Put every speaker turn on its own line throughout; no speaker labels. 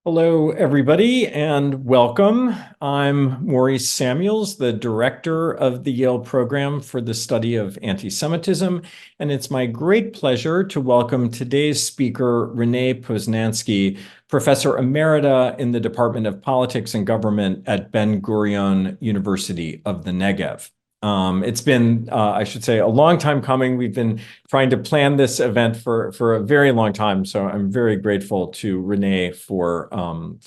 Hello, everybody, and welcome. I'm Maurice Samuels, the director of the Yale Program for the Study of Antisemitism, and it's my great pleasure to welcome today's speaker, Renée Poznanski, Professor Emerita in the Department of Politics and Government at Ben Gurion University of the Negev. It's been, I should say, a long time coming. We've been trying to plan this event for a very long time, so I'm very grateful to Renée for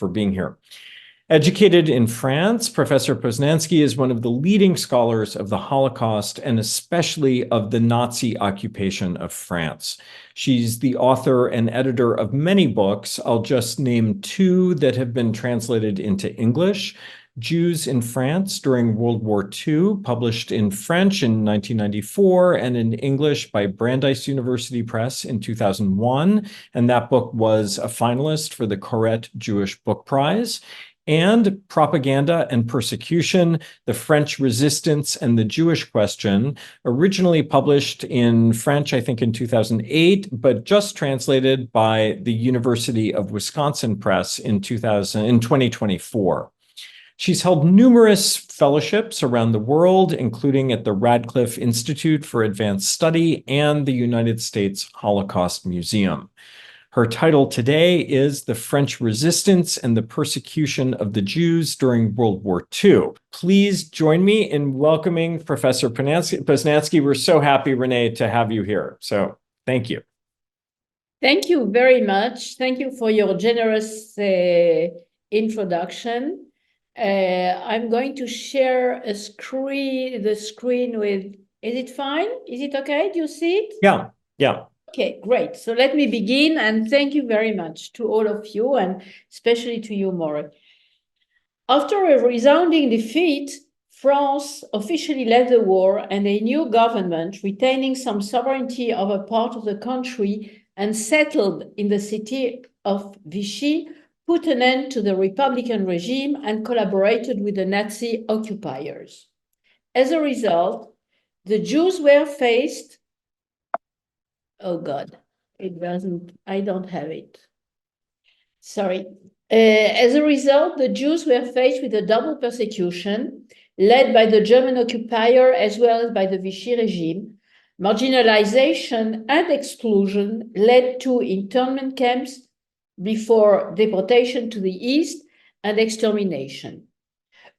being here. Educated in France, Professor Poznanski is one of the leading scholars of the Holocaust and especially of the Nazi occupation of France. She's the author and editor of many books. I'll just name two that have been translated into English. Jews in France During World War II, published in French in 1994 and in English by Brandeis University Press in 2001. And that book was a finalist for the Corrette Jewish Book Prize. And Propaganda and Persecution, The French Resistance and the Jewish Question, originally published in French, I think in 2008, but just translated by the University of Wisconsin Press in 2024. She's held numerous fellowships around the world, including at the Radcliffe Institute for Advanced Study and the United States Holocaust Museum. Her title today is The French Resistance and the Persecution of the Jews During World War II. Please join me in welcoming Professor Poznanski. We're so happy, Renée, to have you here. So thank you.
Thank you very much. Thank you for your generous introduction. I'm going to share the screen with, is it fine? Is it okay? Do you see it?
Yeah.
Okay, great. So let me begin, and thank you very much to all of you, and especially to you, Maurice. After a resounding defeat, France officially led the war, and a new government, retaining some sovereignty over part of the country and settled in the city of Vichy, put an end to the Republican regime and collaborated with the Nazi occupiers. As a result, the Jews were faced, oh God, I don't have it. Sorry. As a result, the Jews were faced with a double persecution led by the German occupier as well as by the Vichy regime. Marginalization and exclusion led to internment camps before deportation to the east and extermination.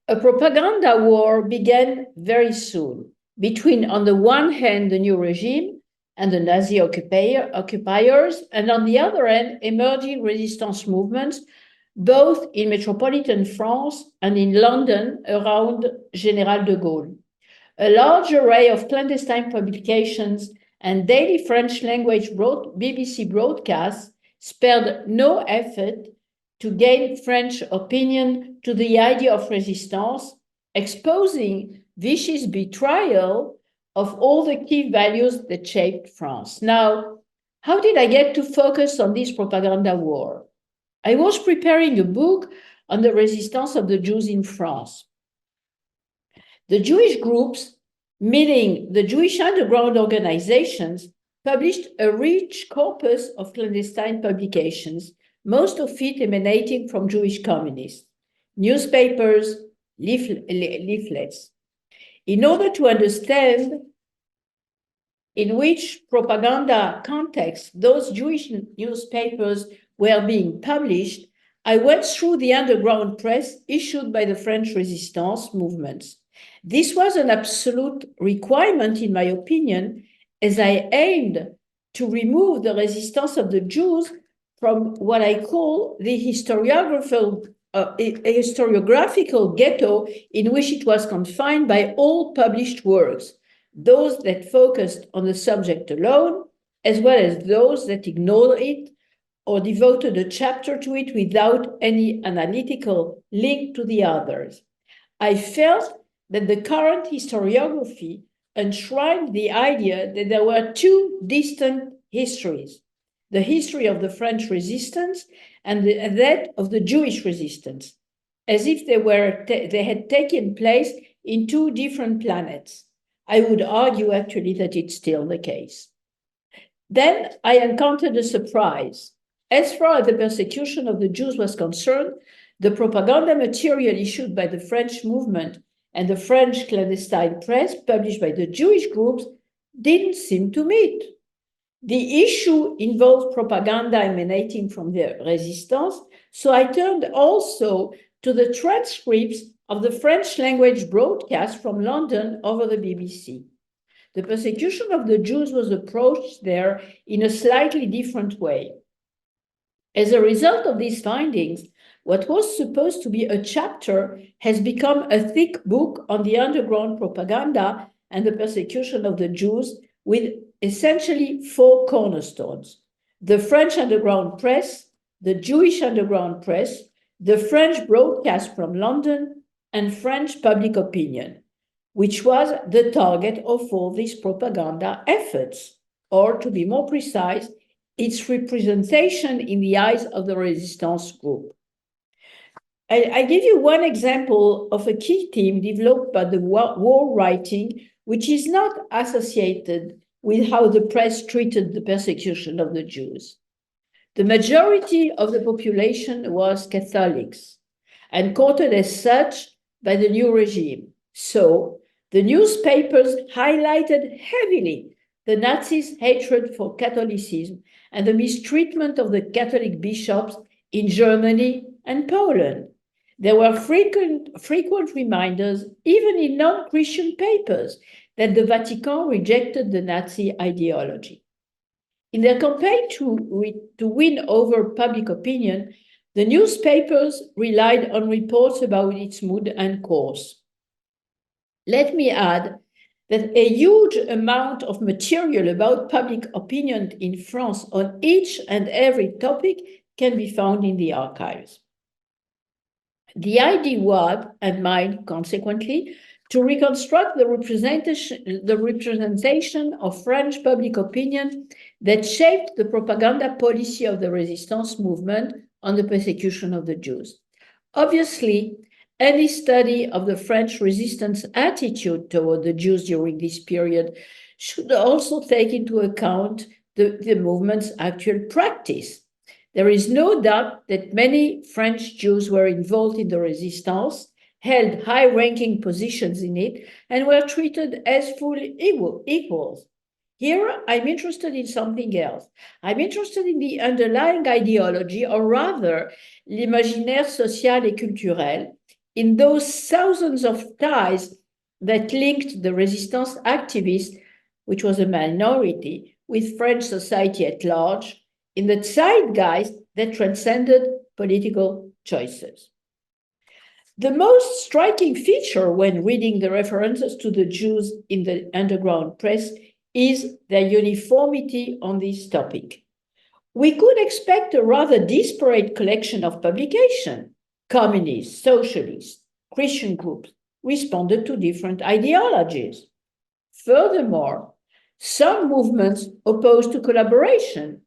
A propaganda war began very soon between, on the one hand, the new regime and the Nazi occupiers, and on the other hand, emerging resistance movements, both in metropolitan France and in London around General de Gaulle. A large array of clandestine publications and daily French language BBC broadcasts spared no effort to gain French opinion to the idea of resistance, exposing Vichy's betrayal of all the key values that shaped France. Now, how did I get to focus on this propaganda war? I was preparing a book on the resistance of the Jews in France. The Jewish groups, meaning the Jewish underground organizations, published a rich corpus of clandestine publications, most of it emanating from Jewish communists, newspapers, leaflets. In order to understand in which propaganda context those Jewish newspapers were being published, I went through the underground press issued by the French resistance movements. This was an absolute requirement, in my opinion, as I aimed to remove the resistance of the Jews from what I call the historiographical ghetto in which it was confined by all published works, those that focused on the subject alone, as well as those that ignored it or devoted a chapter to it without any analytical link to the others. I felt that the current historiography enshrined the idea that there were two distant histories, the history of the French resistance and that of the Jewish resistance, as if they had taken place in two different planets. I would argue actually that it's still the case. Then I encountered a surprise. As far as the persecution of the Jews was concerned, the propaganda material issued by the French movement and the French clandestine press published by the Jewish groups didn't seem to meet. The issue involved propaganda emanating from the resistance, so I turned also to the transcripts of the French language broadcast from London over the BBC. The persecution of the Jews was approached there in a slightly different way. As a result of these findings, what was supposed to be a chapter has become a thick book on the underground propaganda and the persecution of the Jews, with essentially 4 cornerstones: the French underground press, the Jewish underground press, the French broadcast from London, and French public opinion, which was the target of all these propaganda efforts, or to be more precise, its representation in the eyes of the resistance group. I give you one example of a key theme developed by the war writing, which is not associated with how the press treated the persecution of the Jews. The majority of the population was Catholics and quoted as such by the new regime. So the newspapers highlighted heavily the Nazis' hatred for Catholicism and the mistreatment of the Catholic bishops in Germany and Poland. There were frequent reminders, even in non-Christian papers, that the Vatican rejected the Nazi ideology. In their campaign to win over public opinion, the newspapers relied on reports about its mood and course. Let me add that a huge amount of material about public opinion in France on each and every topic can be found in the archives. The idea was, and mine consequently, to reconstruct the representation of French public opinion that shaped the propaganda policy of the resistance movement on the persecution of the Jews. Obviously, any study of the French resistance attitude toward the Jews during this period should also take into account the movement's actual practice. There is no doubt that many French Jews were involved in the resistance, held high-ranking positions in it, and were treated as full equals. Here, I'm interested in something else. I'm interested in the underlying ideology, or rather, l'imaginaire social et culturel, in those thousands of ties that linked the resistance activists, which was a minority, with French society at large, in the zeitgeist that transcended political choices. The most striking feature when reading the references to the Jews in the underground press is their uniformity on this topic. We could expect a rather disparate collection of publications. Communists, socialists, Christian groups responded to different ideologies. Furthermore, some movements opposed to collaboration,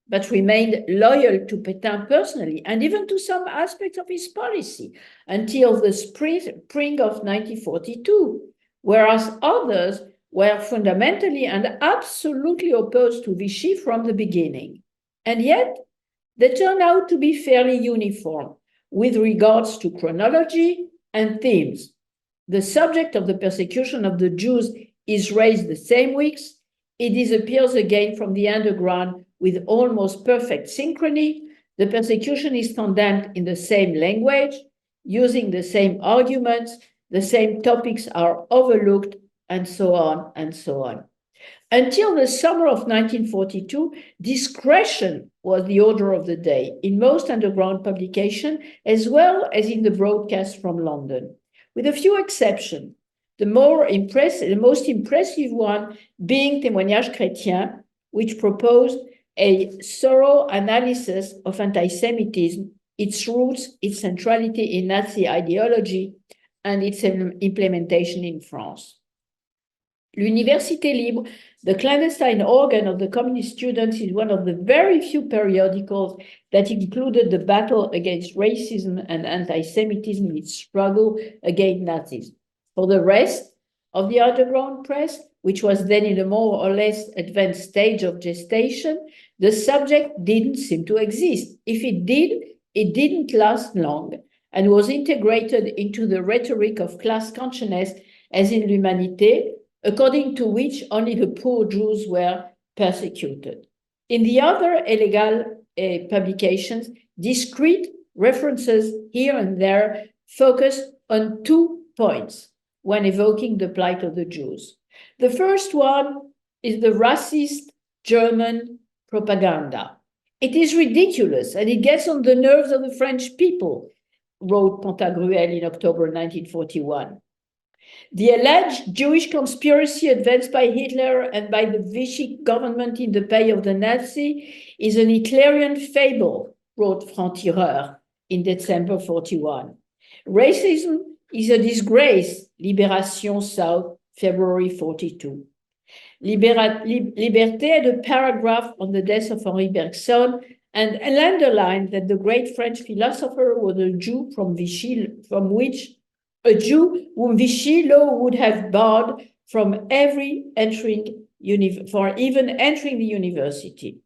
but remained loyal to Pétain personally and even to some aspects of his policy until the spring of 1942, whereas others were fundamentally and absolutely opposed to Vichy from the beginning. And yet, they turned out to be fairly uniform with regards to chronology and themes. The subject of the persecution of the Jews is raised the same weeks. It disappears again from the underground with almost perfect synchrony. The persecution is condemned in the same language, using the same arguments, the same topics are overlooked, and so on and so on. Until the summer of 1942, discretion was the order of the day in most underground publications, as well as in the broadcast from London, with a few exceptions. The most impressive one being Témoignages Chrétiens, which proposed a thorough analysis of anti-Semitism, its roots, its centrality in Nazi ideology, and its implementation in France. L'Université Libre, the clandestine organ of the communist students, is one of the very few periodicals that included the battle against racism and anti-Semitism in its struggle against Nazis. For the rest of the underground press, which was then in a more or less advanced stage of gestation, the subject didn't seem to exist. If it did, it didn't last long and was integrated into the rhetoric of class consciousness as in L'Humanité, according to which only the poor Jews were persecuted. In the other illegal publications, discrete references here and there focus on 2 points when evoking the plight of the Jews. The first one is the racist German propaganda. It is ridiculous and it gets on the nerves of the French people, wrote Pantagruel in October 1941. The alleged Jewish conspiracy advanced by Hitler and by the Vichy government in the pay of the Nazi is an Hitlerian fable, wrote Franc-Tireur in December 41. Racism is a disgrace, Libération South, February 42. Liberté had a paragraph on the death of Henri Bergson and underlined that the great French philosopher was a Jew from Vichy, whom Vichy law would have barred from even entering the university.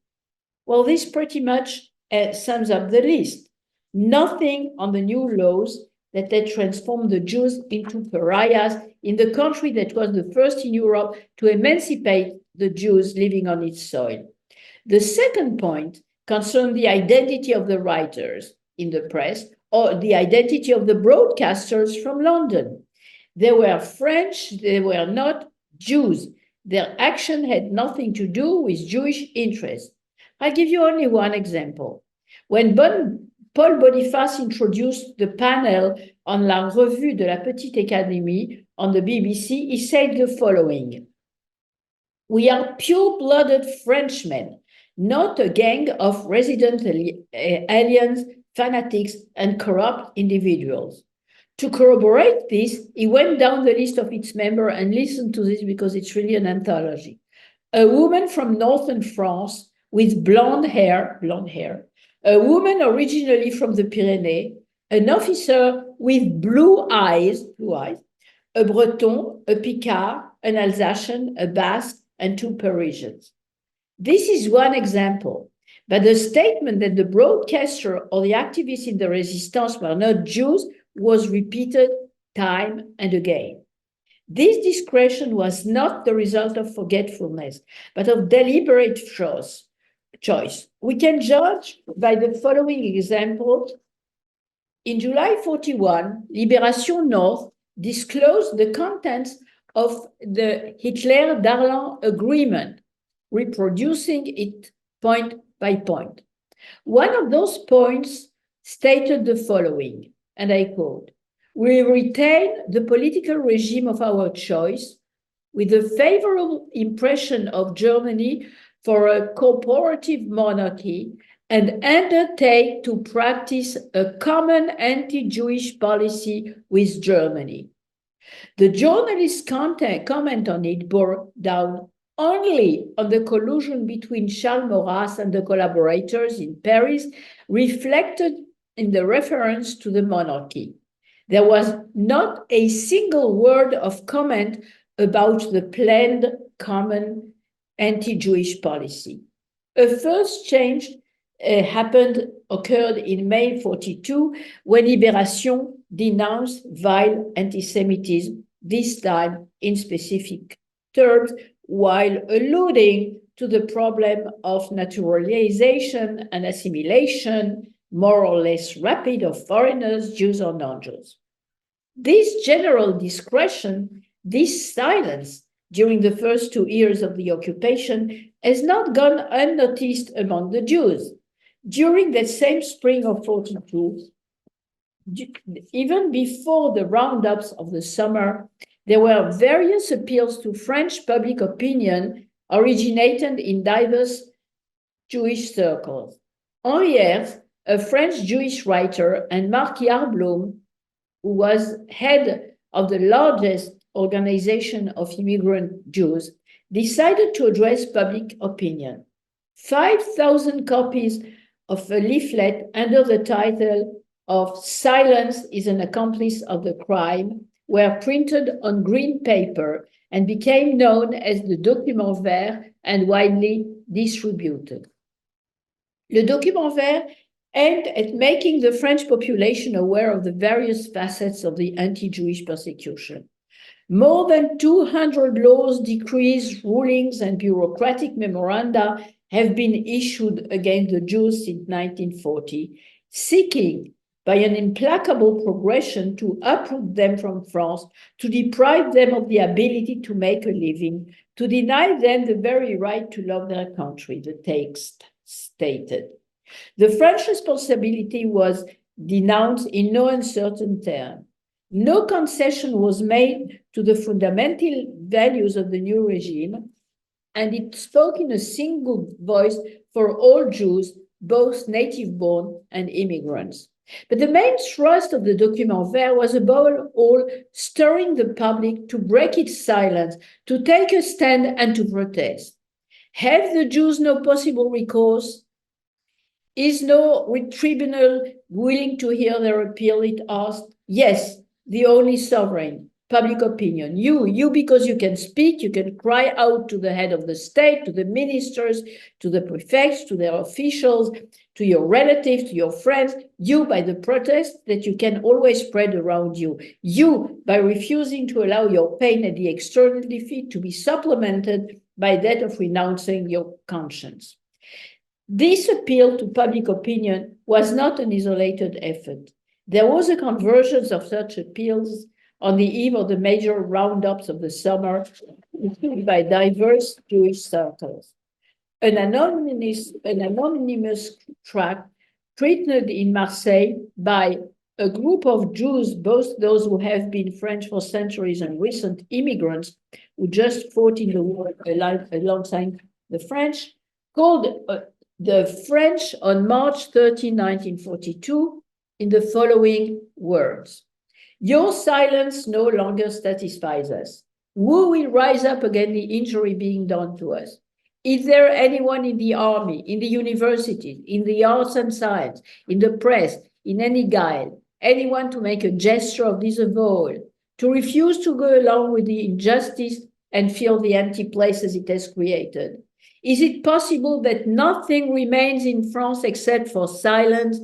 Well, this pretty much sums up the list. Nothing on the new laws that had transformed the Jews into pariahs in the country that was the first in Europe to emancipate the Jews living on its soil. The second point concerned the identity of the writers in the press or the identity of the broadcasters from London. They were French, they were not Jews. Their action had nothing to do with Jewish interests. I'll give you only one example. When Paul Boniface introduced the panel on La Revue de la Petite Académie on the BBC, he said the following: "We are pure-blooded Frenchmen, not a gang of resident aliens, fanatics, and corrupt individuals." To corroborate this, he went down the list of its members and listened to this because it's really an anthology. A woman from northern France with blonde hair, a woman originally from the Pyrenees, an officer with blue eyes, a Breton, a Picard, an Alsatian, a Basque, and 2 Parisians. This is one example, but the statement that the broadcaster or the activists in the resistance were not Jews was repeated time and again. This discretion was not the result of forgetfulness, but of deliberate choice. We can judge by the following example. In July 41, Libération North disclosed the contents of the Hitler-Darlan agreement, reproducing it point by point. One of those points stated the following, and I quote, "We retain the political regime of our choice with a favorable impression of Germany for a cooperative monarchy and undertake to practice a common anti-Jewish policy with Germany." The journalist's comment on it bore down only on the collusion between Charles Maurras and the collaborators in Paris, reflected in the reference to the monarchy. There was not a single word of comment about the planned common anti-Jewish policy. A first change occurred in May 42, when Libération denounced vile anti-Semitism, this time in specific terms, while alluding to the problem of naturalization and assimilation, more or less rapid, of foreigners, Jews or non-Jews. This general discretion, this silence during the first 2 years of the occupation has not gone unnoticed among the Jews. During that same spring of 42, even before the roundups of the summer, there were various appeals to French public opinion originated in diverse Jewish circles. Henri Herz, a French Jewish writer, and Marc Yarblum, who was head of the largest organization of immigrant Jews, decided to address public opinion. 5,000 copies of a leaflet under the title of "Silence is an Accomplice of the Crime" were printed on green paper and became known as the document vert and widely distributed. Le document vert aimed at making the French population aware of the various facets of the anti-Jewish persecution. More than 200 laws, decrees, rulings, and bureaucratic memoranda have been issued against the Jews since 1940, seeking by an implacable progression to uproot them from France, to deprive them of the ability to make a living, to deny them the very right to love their country, the text stated. The French responsibility was denounced in no uncertain terms. No concession was made to the fundamental values of the new regime, and it spoke in a single voice for all Jews, both native-born and immigrants. But the main thrust of the document vert was above all stirring the public to break its silence, to take a stand and to protest. Have the Jews no possible recourse? Is no tribunal willing to hear their appeal, it asked? Yes, the only sovereign, public opinion. You, because you can speak, you can cry out to the head of the state, to the ministers, to the prefects, to their officials, to your relatives, to your friends. You, by the protest that you can always spread around you. You, by refusing to allow your pain at the external defeat to be supplemented by that of renouncing your conscience. This appeal to public opinion was not an isolated effort. There was a convergence of such appeals on the eve of the major roundups of the summer by diverse Jewish circles. An anonymous tract printed in Marseille by a group of Jews, both those who have been French for centuries and recent immigrants who just fought in the war alongside the French, called the French on March 13, 1942, in the following words: "Your silence no longer satisfies us. Who will rise up against the injury being done to us? Is there anyone in the army, in the universities, in the arts and science, in the press, in any guile, anyone to make a gesture of disavowal, to refuse to go along with the injustice and fill the empty places it has created? Is it possible that nothing remains in France except for silence?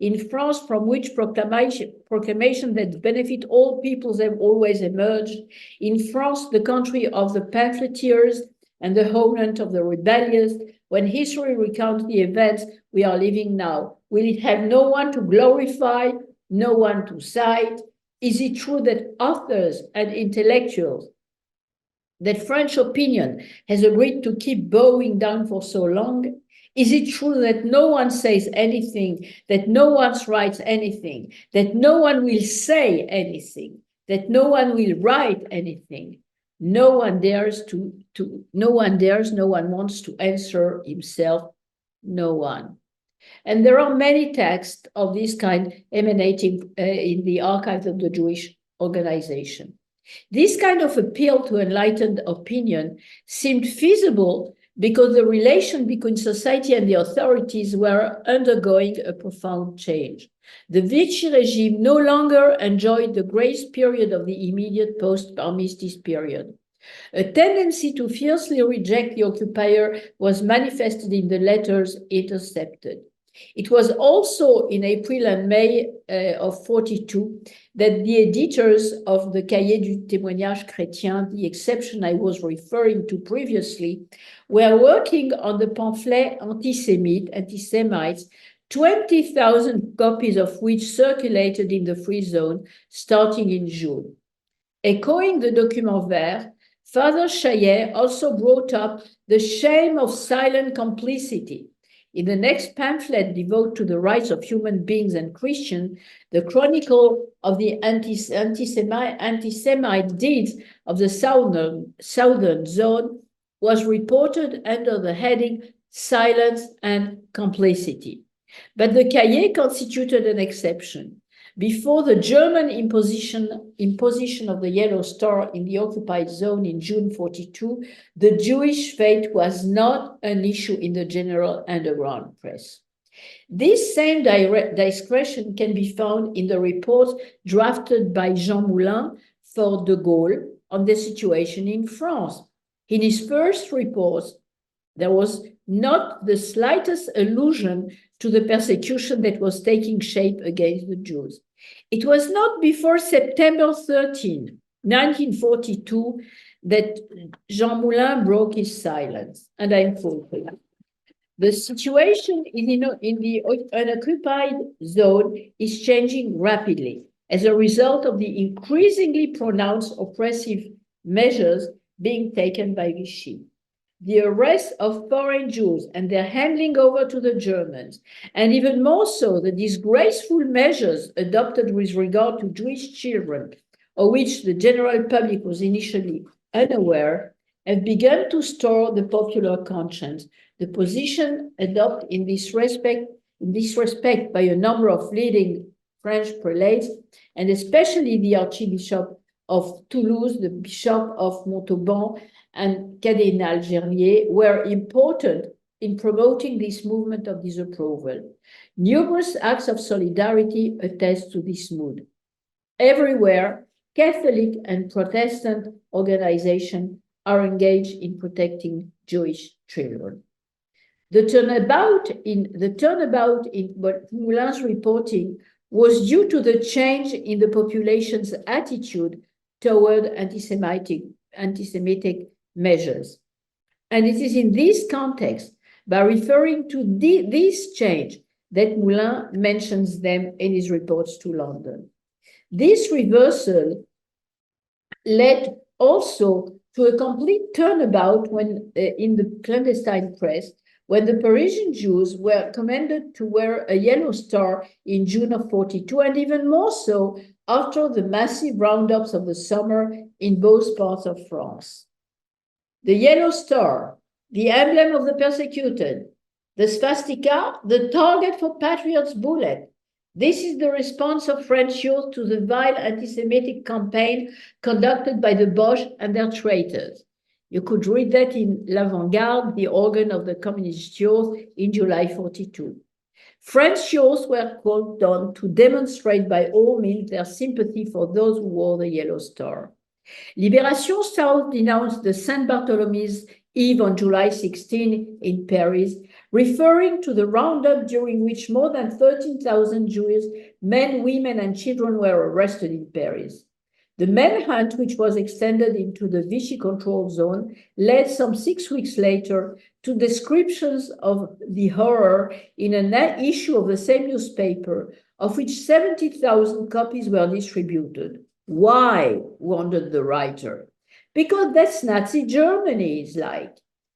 In France, from which proclamation that benefit all peoples have always emerged? In France, the country of the pamphleteers and the homeland of the rebellious, when history recounts the events we are living now, will it have no one to glorify, no one to cite? Is it true that authors and intellectuals, that French opinion has agreed to keep bowing down for so long? Is it true that no one says anything, that no one writes anything, that no one will say anything, that no one will write anything? No one dares, no one wants to answer himself, no one. And there are many texts of this kind emanating in the archives of the Jewish organization. This kind of appeal to enlightened opinion seemed feasible because the relation between society and the authorities were undergoing a profound change. The Vichy regime no longer enjoyed the grace period of the immediate post-armistice period. A tendency to fiercely reject the occupier was manifested in the letters intercepted. It was also in April and May of 42 that the editors of the Cahiers du Témoignage Chrétien, the exception I was referring to previously, were working on the pamphlet Antisemites, 20,000 copies of which circulated in the Free Zone starting in June. Echoing the document vert, Father Chaillet also brought up the shame of silent complicity. In the next pamphlet devoted to the rights of human beings and Christians, the chronicle of the anti-Semite deeds of the southern zone was reported under the heading Silence and Complicity. But the Cahiers constituted an exception. Before the German imposition of the Yellow Star in the occupied zone in June 42, the Jewish fate was not an issue in the general underground press. This same discretion can be found in the reports drafted by Jean Moulin, for de Gaulle on the situation in France. In his first reports, there was not the slightest allusion to the persecution that was taking shape against the Jews. It was not before September 13, 1942, that Jean Moulin broke his silence, and I'm quoting. The situation in the unoccupied zone is changing rapidly as a result of the increasingly pronounced oppressive measures being taken by Vichy. The arrest of foreign Jews and their handing over to the Germans, and even more so, the disgraceful measures adopted with regard to Jewish children, of which the general public was initially unaware, have begun to stir the popular conscience. The position adopted in this respect by a number of leading French prelates, and especially the Archbishop of Toulouse, the Bishop of Montauban, and Cardinal Gerlier, were important in promoting this movement of disapproval. Numerous acts of solidarity attest to this mood. Everywhere, Catholic and Protestant organizations are engaged in protecting Jewish children. The turnabout in Moulin's reporting was due to the change in the population's attitude toward anti-Semitic measures. And it is in this context, by referring to this change, that Moulin mentions them in his reports to London. This reversal led also to a complete turnabout when, in the clandestine press, when the Parisian Jews were commanded to wear a yellow star in June of 42, and even more so after the massive roundups of the summer in both parts of France. The yellow star, the emblem of the persecuted, the swastika, the target for patriots' bullet. This is the response of French youth to the vile anti-Semitic campaign conducted by the Boche and their traitors. You could read that in L'Avant-Garde, the organ of the communist youth, in July 42. French youth were called on to demonstrate by all means their sympathy for those who wore the yellow star. Libération South denounced the Saint Bartholomew's Eve on July 16 in Paris, referring to the roundup during which more than 13,000 Jews, men, women, and children were arrested in Paris. The manhunt, which was extended into the Vichy-controlled zone, led some 6 weeks later to descriptions of the horror in an issue of the same newspaper, of which 70,000 copies were distributed. Why? Wondered the writer. Because that's Nazi Germany is like,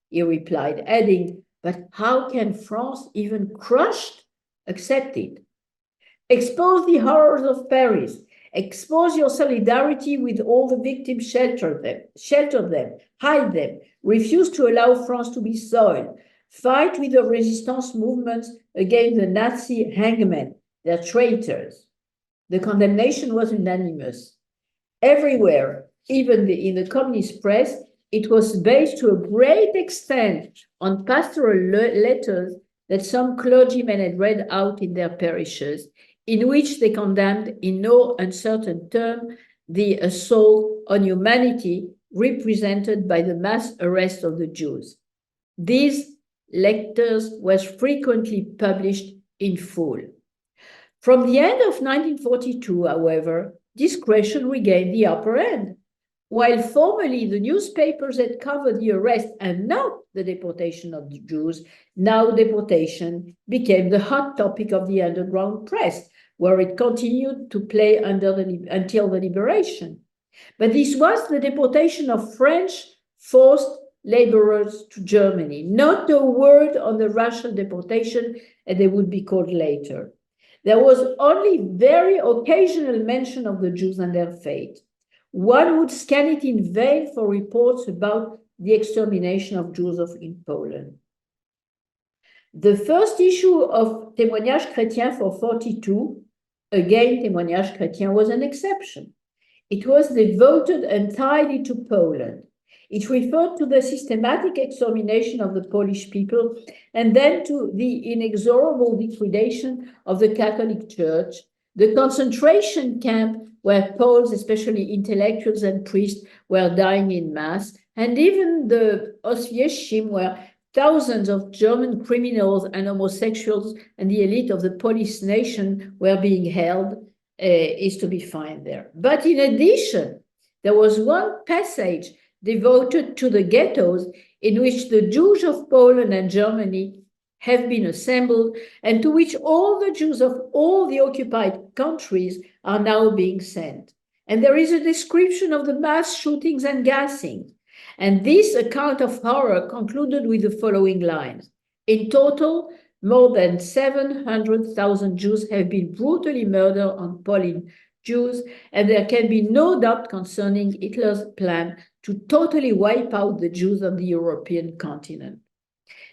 he replied, adding, but how can France, even crushed, accept it? Expose the horrors of Paris. Expose your solidarity with all the victims, shelter them, hide them, refuse to allow France to be soiled, fight with the resistance movements against the Nazi hangmen, their traitors. The condemnation was unanimous. Everywhere, even in the communist press, it was based to a great extent on pastoral letters that some clergymen had read out in their parishes, in which they condemned in no uncertain term the assault on humanity represented by the mass arrest of the Jews. These letters were frequently published in full. From the end of 1942, however, discretion regained the upper hand. While formerly the newspapers had covered the arrest and not the deportation of the Jews, now deportation became the hot topic of the underground press, where it continued to play until the liberation. But this was the deportation of French forced laborers to Germany, not a word on the racial deportation, as they would be called later. There was only very occasional mention of the Jews and their fate. One would scan it in vain for reports about the extermination of Jews in Poland. The first issue of Témoignage chrétien for 42, again, Témoignage chrétien was an exception. It was devoted entirely to Poland. It referred to the systematic extermination of the Polish people and then to the inexorable liquidation of the Catholic Church, the concentration camp where Poles, especially intellectuals and priests, were dying in mass, and even the Oświęcim, where thousands of German criminals and homosexuals and the elite of the police nation were being held, is to be found there. But in addition, there was one passage devoted to the ghettos in which the Jews of Poland and Germany have been assembled, and to which all the Jews of all the occupied countries are now being sent. And there is a description of the mass shootings and gassing. And this account of horror concluded with the following lines. In total, more than 700,000 Jews have been brutally murdered on Polish Jews, and there can be no doubt concerning Hitler's plan to totally wipe out the Jews of the European continent.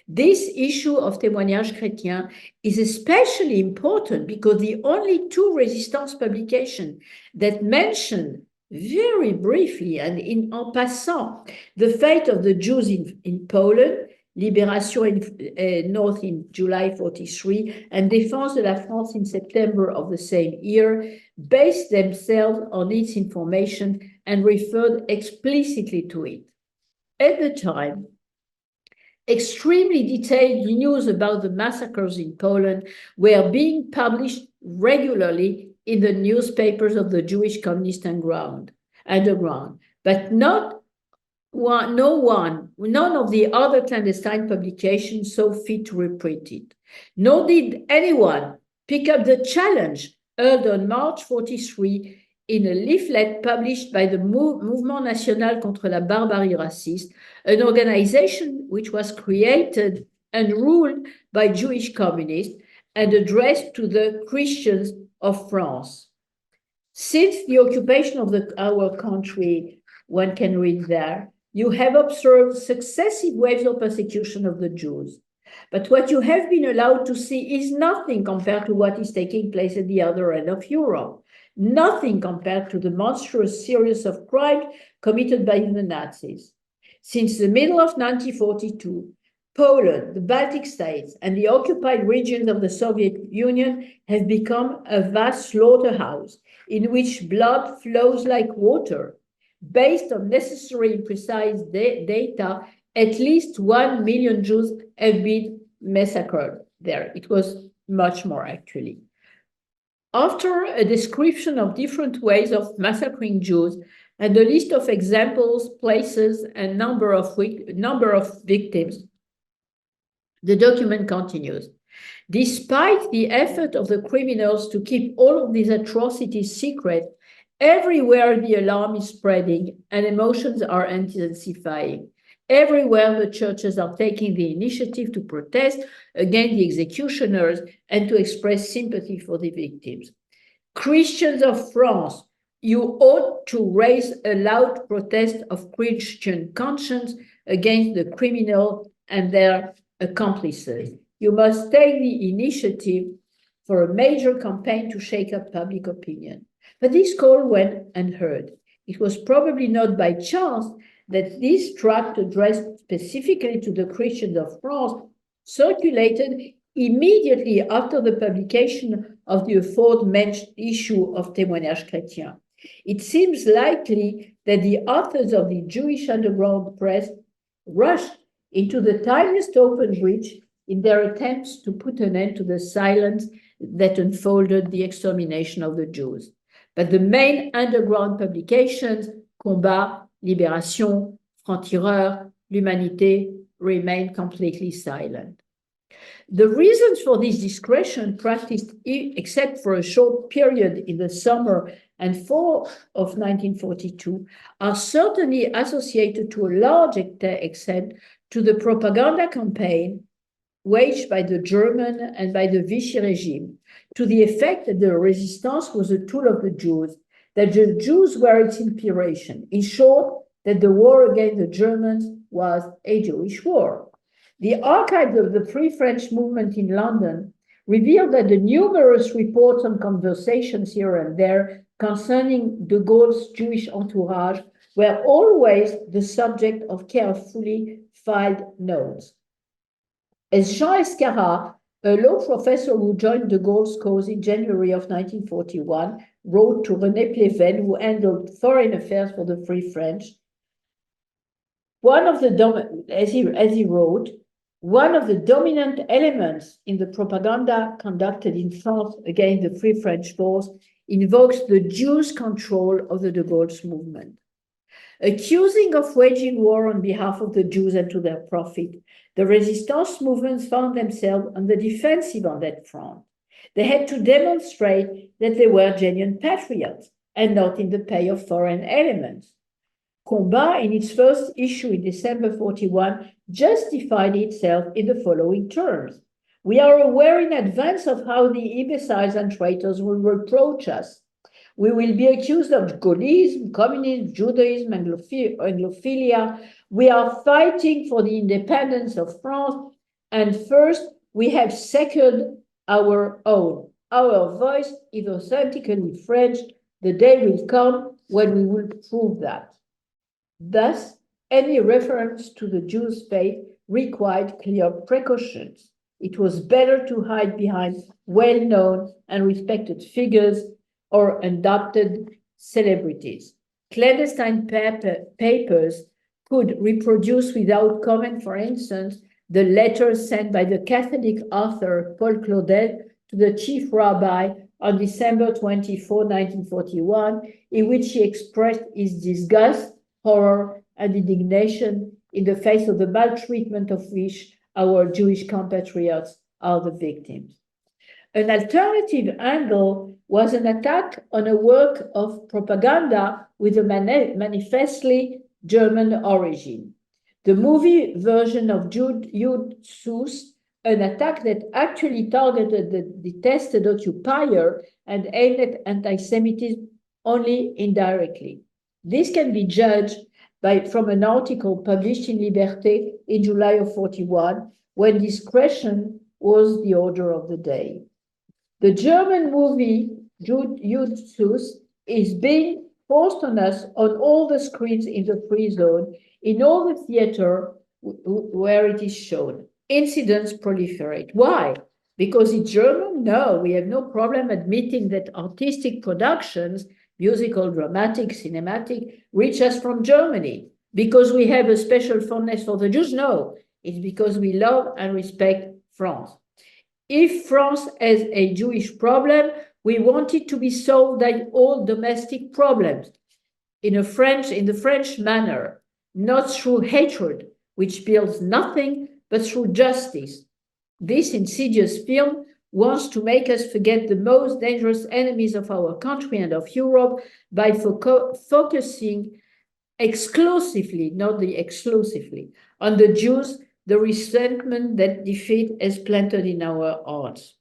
This issue of Témoignages chrétiens is especially important because the only two resistance publications that mention very briefly and en passant the fate of the Jews in Poland, Libération North in July 43 and Défense de la France in September of the same year, based themselves on its information and referred explicitly to it. At the time, extremely detailed news about the massacres in Poland were being published regularly in the newspapers of the Jewish communist underground, but none of the other clandestine publications saw fit to reprint it. Nor did anyone pick up the challenge hurled on March 43 in a leaflet published by the Mouvement National contre la Barbarie Raciste, an organization which was created and ruled by Jewish communists and addressed to the Christians of France. Since the occupation of our country, one can read there, you have observed successive waves of persecution of the Jews. But what you have been allowed to see is nothing compared to what is taking place at the other end of Europe. Nothing compared to the monstrous series of crimes committed by the Nazis. Since the middle of 1942, Poland, the Baltic states, and the occupied regions of the Soviet Union have become a vast slaughterhouse in which blood flows like water. Based on necessary and precise data, at least 1 million Jews have been massacred there. It was much more, actually. After a description of different ways of massacring Jews and a list of examples, places, and number of victims, the document continues. Despite the effort of the criminals to keep all of these atrocities secret, everywhere the alarm is spreading and emotions are intensifying. Everywhere the churches are taking the initiative to protest against the executioners and to express sympathy for the victims. Christians of France, you ought to raise a loud protest of Christian conscience against the criminal and their accomplices. You must take the initiative for a major campaign to shake up public opinion. But this call went unheard. It was probably not by chance that this tract addressed specifically to the Christians of France circulated immediately after the publication of the aforementioned issue of Témoignages chrétiens. It seems likely that the authors of the Jewish underground press rushed into the tiniest open breach in their attempts to put an end to the silence that unfolded the extermination of the Jews. But the main underground publications, Combat, Libération, Franc-Tireur, L'Humanité, remain completely silent. The reasons for this discretion practiced, except for a short period in the summer and fall of 1942, are certainly associated to a large extent to the propaganda campaign waged by the German and by the Vichy regime, to the effect that the resistance was a tool of the Jews, that the Jews were its inspiration. In short, that the war against the Germans was a Jewish war. The archives of the Free French movement in London revealed that the numerous reports and conversations here and there concerning de Gaulle's Jewish entourage were always the subject of carefully filed notes. As Jean Escarrat A law professor who joined de Gaulle's cause in January of 1941 wrote to Renée Poznanski, who handled foreign affairs for the Free French. As he wrote, one of the dominant elements in the propaganda conducted in France against the Free French cause invokes the Jews' control of the de Gaulle's movement. Accusing of waging war on behalf of the Jews and to their profit, the resistance movements found themselves on the defensive on that front. They had to demonstrate that they were genuine patriots and not in the pay of foreign elements. Combat, in its first issue in December 1941, justified itself in the following terms. We are aware in advance of how the imbeciles and traitors will reproach us. We will be accused of Gaullism, communism, Judaism, Anglophilia. We are fighting for the independence of France. And first, we have secured our own. Our voice is authentically French. The day will come when we will prove that. Thus, any reference to the Jews' fate required clear precautions. It was better to hide behind well-known and respected figures or adopted celebrities. Clandestine papers could reproduce without comment, for instance, the letters sent by the Catholic author Paul Claudel to the chief rabbi on December 24, 1941, in which he expressed his disgust, horror, and indignation in the face of the maltreatment of which our Jewish compatriots are the victims. An alternative angle was an attack on a work of propaganda with a manifestly German origin. The movie version of Jude Seuss, an attack that actually targeted the detested occupier and aimed at anti-Semitism only indirectly. This can be judged from an article published in Liberté in July of 1941, when discretion was the order of the day. The German movie Jude Seuss is being forced on us on all the screens in the free zone, in all the theater where it is shown. Incidents proliferate. Why? Because it's German? No, we have no problem admitting that artistic productions, musical, dramatic, cinematic, reach us from Germany. Because we have a special fondness for the Jews? No, it's because we love and respect France. If France has a Jewish problem, we want it to be solved like all domestic problems in the French manner, not through hatred, which builds nothing, but through justice. This insidious film wants to make us forget the most dangerous enemies of our country and of Europe by focusing exclusively, not the exclusively, on the Jews, the resentment that defeat has planted in our hearts.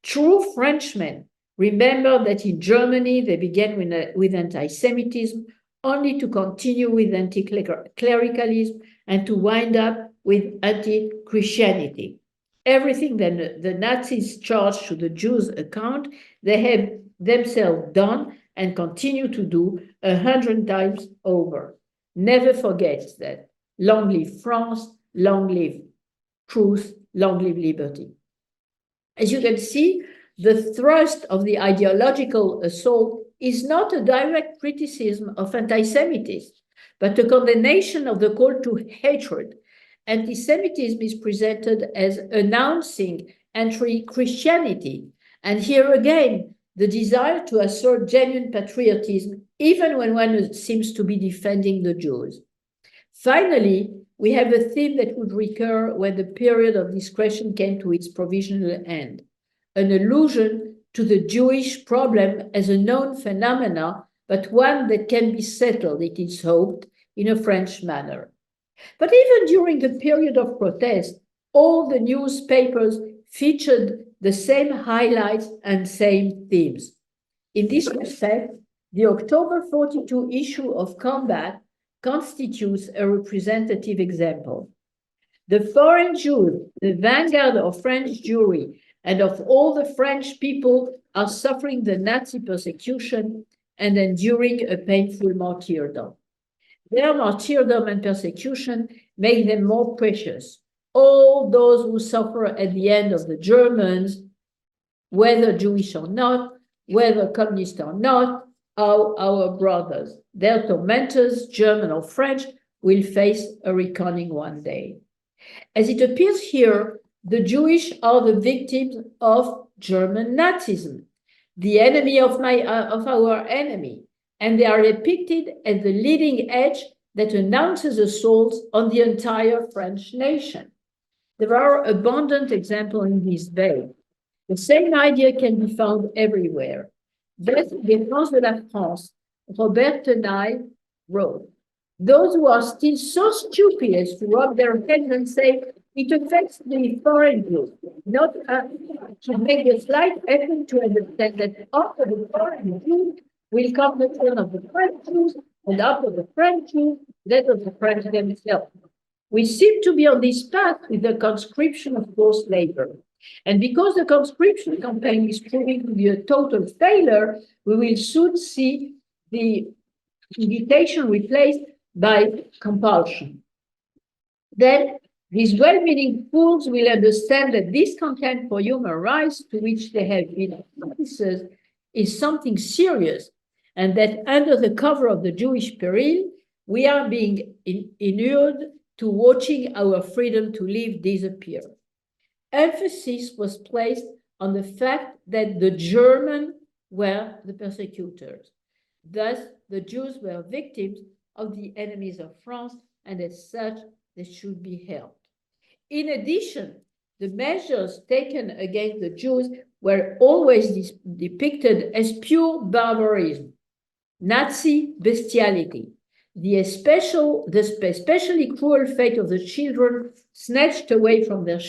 True Frenchmen remember that in Germany they began with anti-Semitism, only to continue with anti-clericalism and to wind up with anti-Christianity. Everything that the Nazis charged to the Jews' account, they have themselves done and continue to do 100 times over. Never forget that. Long live France, long live truth, long live liberty. As you can see, the thrust of the ideological assault is not a direct criticism of anti-Semitism, but a condemnation of the call to hatred. Anti-Semitism is presented as announcing anti-Christianity. And here again, the desire to assert genuine patriotism, even when one seems to be defending the Jews. Finally, we have a theme that would recur when the period of discretion came to its provisional end, an allusion to the Jewish problem as a known phenomena, but one that can be settled, it is hoped, in a French manner. But even during the period of protest, all the newspapers featured the same highlights and same themes. In this respect, the October 1942 issue of Combat constitutes a representative example. The foreign Jews, the vanguard of French Jewry, and of all the French people are suffering the Nazi persecution and enduring a painful martyrdom. Their martyrdom and persecution make them more precious. all those who suffer at the end of the Germans, whether Jewish or not, whether communist or not, are our brothers. Their tormentors, German or French, will face a reckoning one day. As it appears here, the Jewish are the victims of German Nazism, the enemy of our enemy, and they are depicted as the leading edge that announces assaults on the entire French nation. There are abundant examples in this vein. The same idea can be found everywhere. Thus, Défense de la France, Robert Tenaille wrote, those who are still so stupid as to rub their heads and say, it affects the foreign Jews, not to make a slight effort to understand that after the foreign Jews will come the turn of the French Jews, and after the French Jews, that of the French themselves. We seem to be on this path with the conscription of forced labor. And because the conscription campaign is proving to be a total failure, we will soon see the invitation replaced by compulsion. Then these well-meaning fools will understand that this contempt for human rights to which they have been witnesses is something serious, and that under the cover of the Jewish peril, we are being inured to watching our freedom to live disappear. Emphasis was placed on the fact that the Germans were the persecutors. Thus, the Jews were victims of the enemies of France, and as such, they should be helped. In addition, the measures taken against the Jews were always depicted as pure barbarism, Nazi bestiality, the especially cruel fate of the children snatched away from their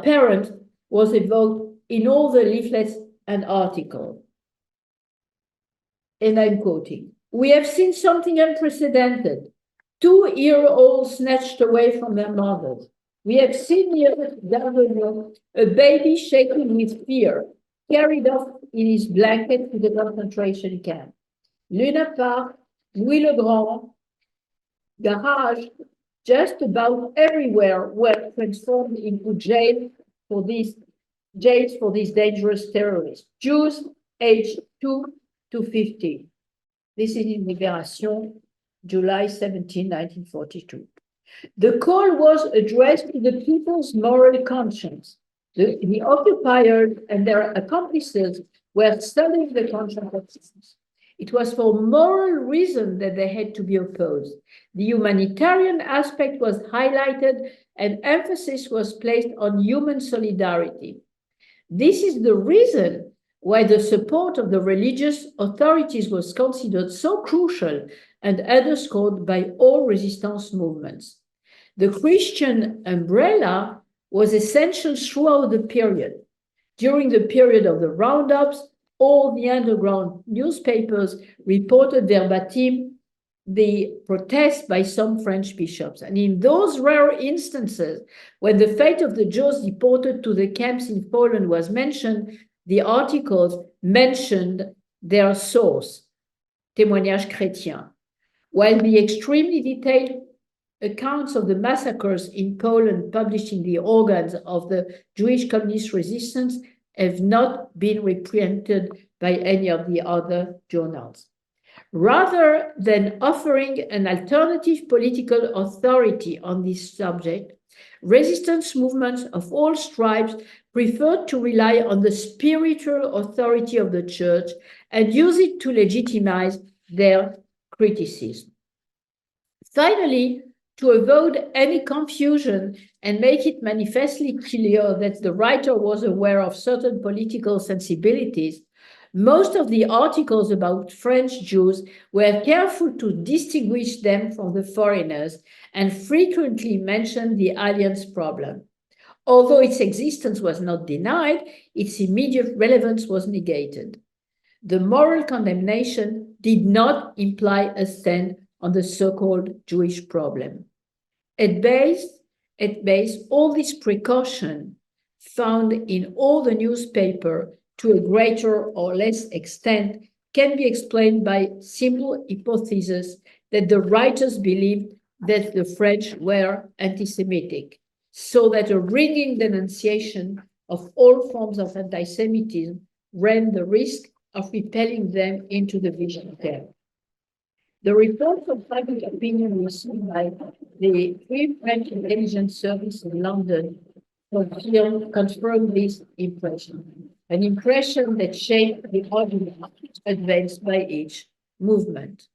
parents, was evoked in all the leaflets and articles. And I'm quoting, we have seen something unprecedented. 2-year-olds snatched away from their mothers. We have seen near the a baby shaking with fear, carried off in his blanket to the concentration camp. Luna Park, Louis le Grand, Garage, just about everywhere were transformed into jails for these dangerous terrorists, Jews aged 2 to 15. This is in Libération, July 17, 1942. The call was addressed to the people's moral conscience. The occupiers and their accomplices were studying the conscience of citizens. It was for moral reasons that they had to be opposed. The humanitarian aspect was highlighted and emphasis was placed on human solidarity. This is the reason why the support of the religious authorities was considered so crucial and underscored by all resistance movements. The Christian umbrella was essential throughout the period. During the period of the roundups, all the underground newspapers reported verbatim the protest by some French bishops. And in those rare instances, when the fate of the Jews deported to the camps in Poland was mentioned, the articles mentioned their source, Témoignages chrétiens, while the extremely detailed accounts of the massacres in Poland published in the organs of the Jewish communist resistance have not been reprinted by any of the other journals. Rather than offering an alternative political authority on this subject, resistance movements of all stripes preferred to rely on the spiritual authority of the church and use it to legitimize their criticism. Finally, to avoid any confusion and make it manifestly clear that the writer was aware of certain political sensibilities, most of the articles about French Jews were careful to distinguish them from the foreigners and frequently mentioned the alliance problem. Although its existence was not denied, its immediate relevance was negated. The moral condemnation did not imply a stand on the so-called Jewish problem. At base, all this precaution found in all the newspaper to a greater or less extent can be explained by simple hypothesis that the writers believed that the French were anti-Semitic, so that a ringing denunciation of all forms of anti-Semitism ran the risk of repelling them into the vision camp. The report of public opinion received by the Free French Intelligence Service in London confirmed this impression, an impression that shaped the argument advanced by each movement.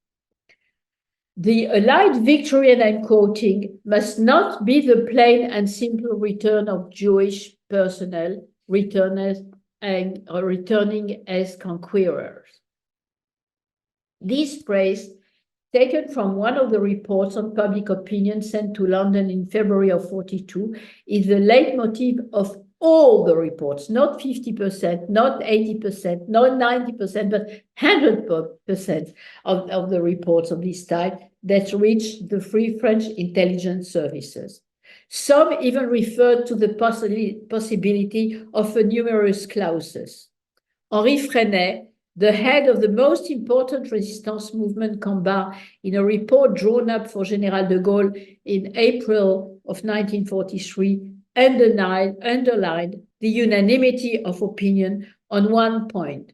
The Allied victory, and I'm quoting, must not be the plain and simple return of Jewish personnel returning as conquerors. This phrase, taken from one of the reports on public opinion sent to London in February of 42, is the leitmotif of all the reports, not 50%, not 80%, not 90%, but 100% of the reports of this type that reached the Free French Intelligence Services. Some even referred to the possibility of a numerous clauses. Henri Freinet, the head of the most important resistance movement combat, in a report drawn up for General de Gaulle in April of 1943, underlined the unanimity of opinion on one point.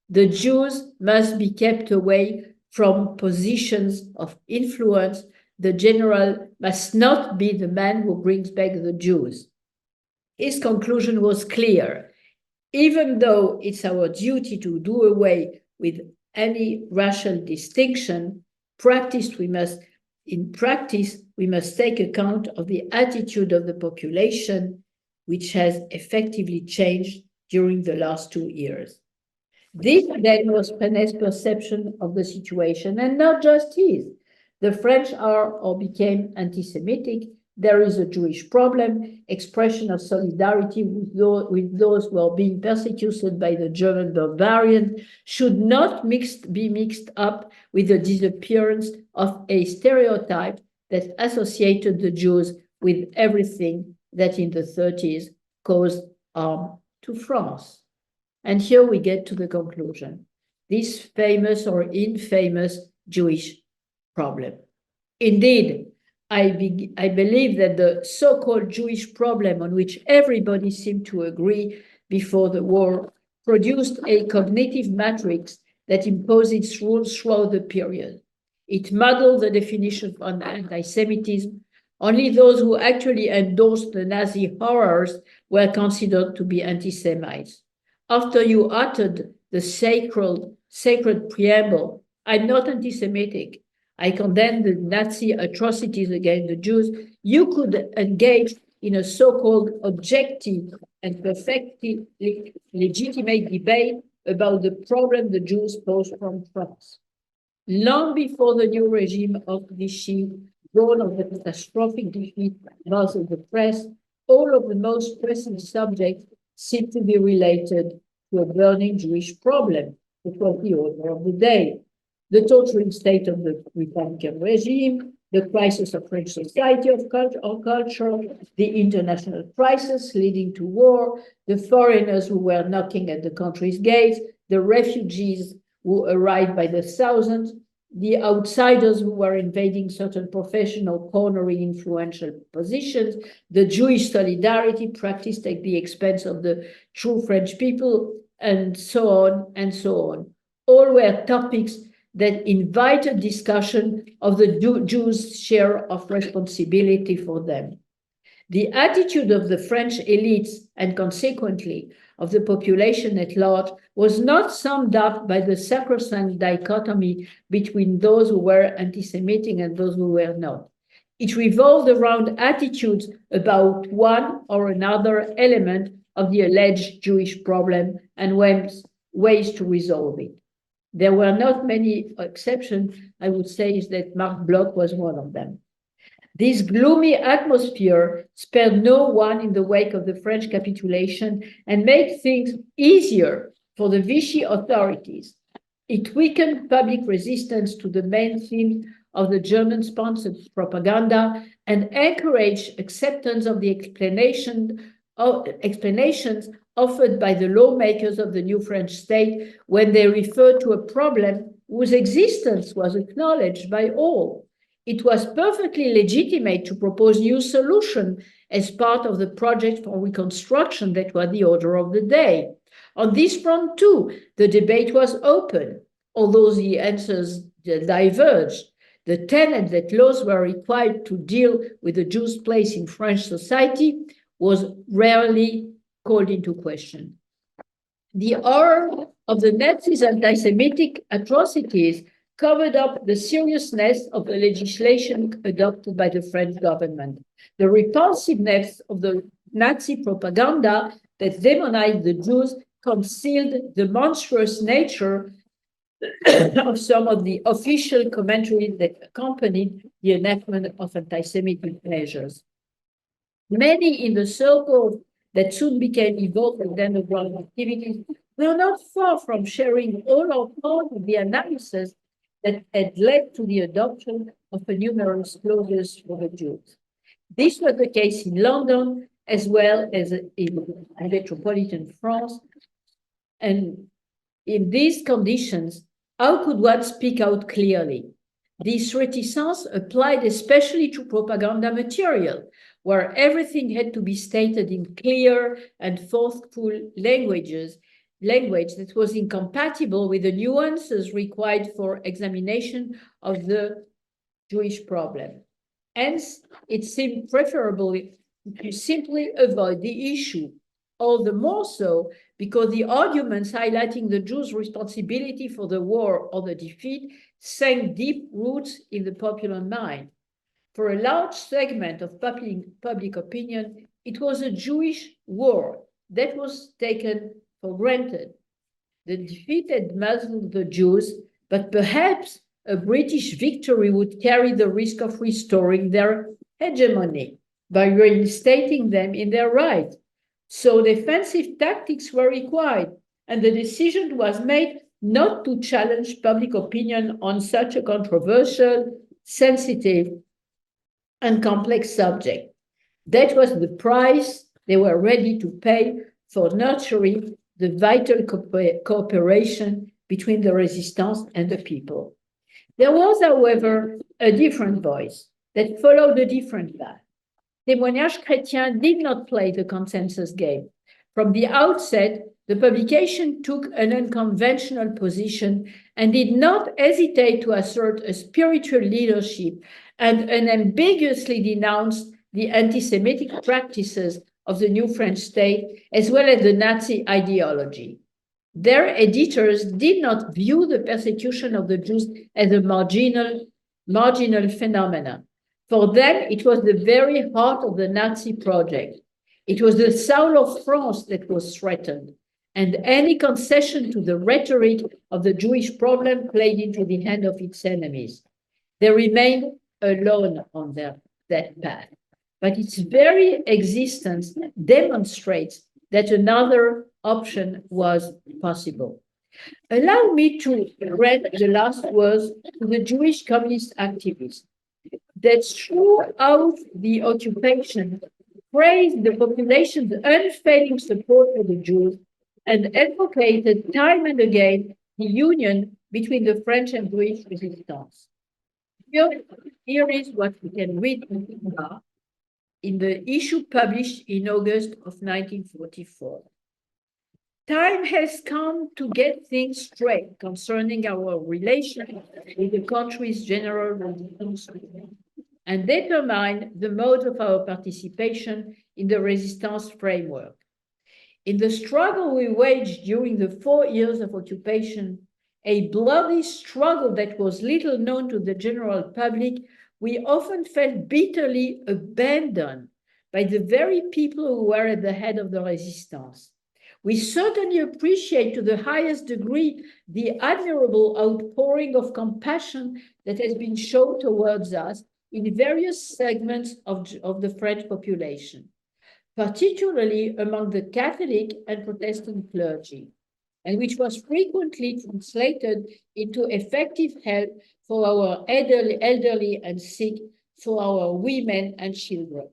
The Jews must be kept away from positions of influence. The general must not be the man who brings back the Jews. His conclusion was clear. Even though it's our duty to do away with any racial distinction, in practice, we must take account of the attitude of the population, which has effectively changed during the last 2 years. This then was Frenet's perception of the situation, and not just his. The French are or became anti-Semitic. There is a Jewish problem, expression of solidarity with those who are being persecuted by the German barbarians should not be mixed up with the disappearance of a stereotype that associated the Jews with everything that in the 30s caused harm to France. And here we get to the conclusion, this famous or infamous Jewish problem. Indeed, I believe that the so-called Jewish problem, on which everybody seemed to agree before the war, produced a cognitive matrix that imposed its rules throughout the period. It muddled the definition of anti-Semitism. Only those who actually endorsed the Nazi horrors were considered to be anti-Semites. After you uttered the sacred preamble, "I'm not anti-Semitic, I condemn the Nazi atrocities against the Jews," you could engage in a so-called objective and perfectly legitimate debate about the problem the Jews pose from France. Long before the new regime of Vichy, born of the catastrophic defeat of the press, all of the most pressing subjects seem to be related to a burning Jewish problem, which was the order of the day. The torturing state of the Republican regime, the crisis of French society or culture, the international crisis leading to war, the foreigners who were knocking at the country's gates, the refugees who arrived by the thousands, the outsiders who were invading certain professional, cornering influential positions, the Jewish solidarity practiced at the expense of the true French people, and so on and so on. All were topics that invited discussion of the Jews' share of responsibility for them. The attitude of the French elites, and consequently of the population at large, was not summed up by the sacrosanct dichotomy between those who were anti-Semitic and those who were not. It revolved around attitudes about one or another element of the alleged Jewish problem and ways to resolve it. There were not many exceptions. I would say is that Marc Bloch was one of them. This gloomy atmosphere spared no one in the wake of the French capitulation and made things easier for the Vichy authorities. It weakened public resistance to the main themes of the German-sponsored propaganda and encouraged acceptance of the explanations offered by the lawmakers of the new French state when they referred to a problem whose existence was acknowledged by all. it was perfectly legitimate to propose new solutions as part of the project for reconstruction that was the order of the day. On this front, too, the debate was open, although the answers diverged. The tenet that laws were required to deal with the Jews' place in French society was rarely called into question. The horror of the Nazis' anti-Semitic atrocities covered up the seriousness of the legislation adopted by the French government. The repulsiveness of the Nazi propaganda that demonized the Jews concealed the monstrous nature of some of the official commentaries that accompanied the enactment of anti-Semitic measures. Many in the circle that soon became involved in underground activities were not far from sharing all or part of the analysis that had led to the adoption of a numerous clauses for the Jews. This was the case in London as well as in metropolitan France. And in these conditions, how could one speak out clearly? This reticence applied especially to propaganda material, where everything had to be stated in clear and forceful language that was incompatible with the nuances required for examination of the Jewish problem. Hence, it seemed preferable to simply avoid the issue, all the more so because the arguments highlighting the Jews' responsibility for the war or the defeat sank deep roots in the popular mind. For a large segment of public opinion, it was a Jewish war that was taken for granted. The defeat had muzzled the Jews, but perhaps a British victory would carry the risk of restoring their hegemony by reinstating them in their right. So defensive tactics were required, and the decision was made not to challenge public opinion on such a controversial, sensitive, and complex subject. That was the price they were ready to pay for nurturing the vital cooperation between the resistance and the people. There was, however, a different voice that followed a different path. Témoignages Chrétiens did not play the consensus game. From the outset, the publication took an unconventional position and did not hesitate to assert a spiritual leadership and unambiguously denounced the anti-Semitic practices of the new French state, as well as the Nazi ideology. Their editors did not view the persecution of the Jews as a marginal phenomenon. For them, it was the very heart of the Nazi project. It was the soul of France that was threatened, and any concession to the rhetoric of the Jewish problem played into the hand of its enemies. They remained alone on that path. But its very existence demonstrates that another option was possible. Allow me to read the last words to the Jewish communist activists that throughout the occupation praised the population's unfailing support for the Jews and advocated time and again the union between the French and Jewish resistance. Here is what we can read in the issue published in August of 1944. Time has come to get things straight concerning our relation with the country's general resistance and determine the mode of our participation in the resistance framework. In the struggle we waged during the 4 years of occupation, a bloody struggle that was little known to the general public, we often felt bitterly abandoned by the very people who were at the head of the resistance. We certainly appreciate to the highest degree the admirable outpouring of compassion that has been shown towards us in various segments of the French population, particularly among the Catholic and Protestant clergy, and which was frequently translated into effective help for our elderly and sick, for our women and children.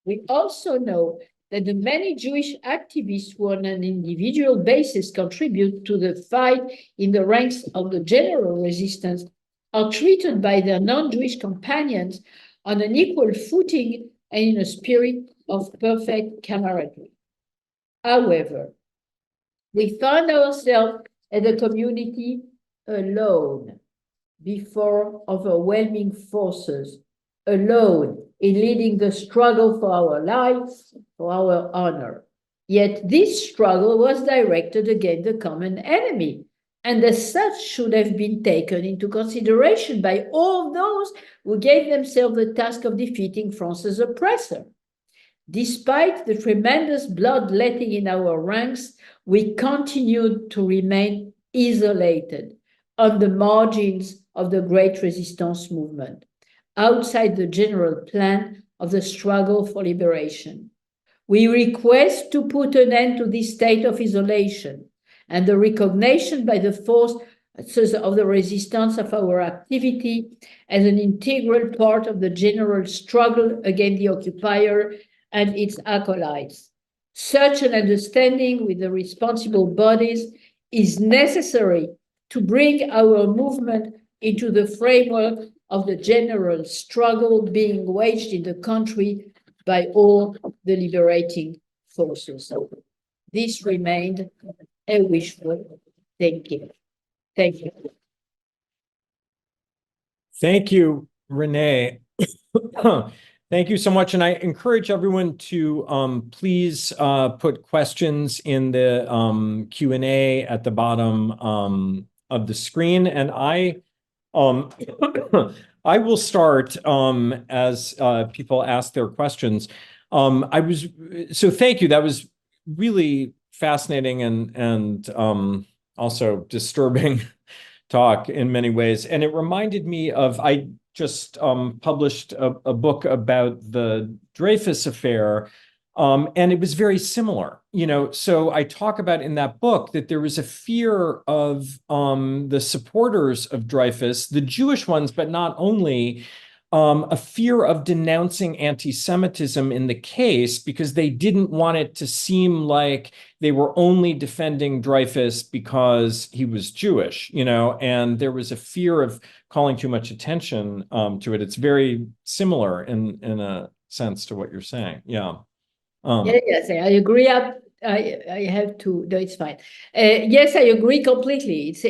We also know that the many Jewish activists who on an individual basis contribute to the fight in the ranks of the general resistance are treated by their non-Jewish companions on an equal footing and in a spirit of perfect camaraderie. However, we found ourselves as a community alone before overwhelming forces, alone in leading the struggle for our lives, for our honor. Yet this struggle was directed against the common enemy, and as such should have been taken into consideration by all those who gave themselves the task of defeating France's oppressor. Despite the tremendous bloodletting in our ranks, we continued to remain isolated on the margins of the great resistance movement, outside the general plan of the struggle for liberation. We request to put an end to this state of isolation and the recognition by the forces of the resistance of our activity as an integral part of the general struggle against the occupier and its acolytes. Such an understanding with the responsible bodies is necessary to bring our movement into the framework of the general struggle being waged in the country by all the liberating forces. So this remained a wishful thinking. Thank you.
Thank you, Renée. Thank you so much. And I encourage everyone to please put questions in the Q&A at the bottom of the screen. And I will start as people ask their questions. So thank you. That was really fascinating and also disturbing talk in many ways. And it reminded me of, I just published a book about the Dreyfus affair, and it was very similar. So I talk about in that book that there was a fear of the supporters of Dreyfus, the Jewish ones, but not only, a fear of denouncing anti-Semitism in the case because they didn't want it to seem like they were only defending Dreyfus because he was Jewish, and there was a fear of calling too much attention to it. It's very similar in a sense to what you're saying. Yeah.
Yes, I agree. I have to. No, it's fine. Yes, I agree completely. It's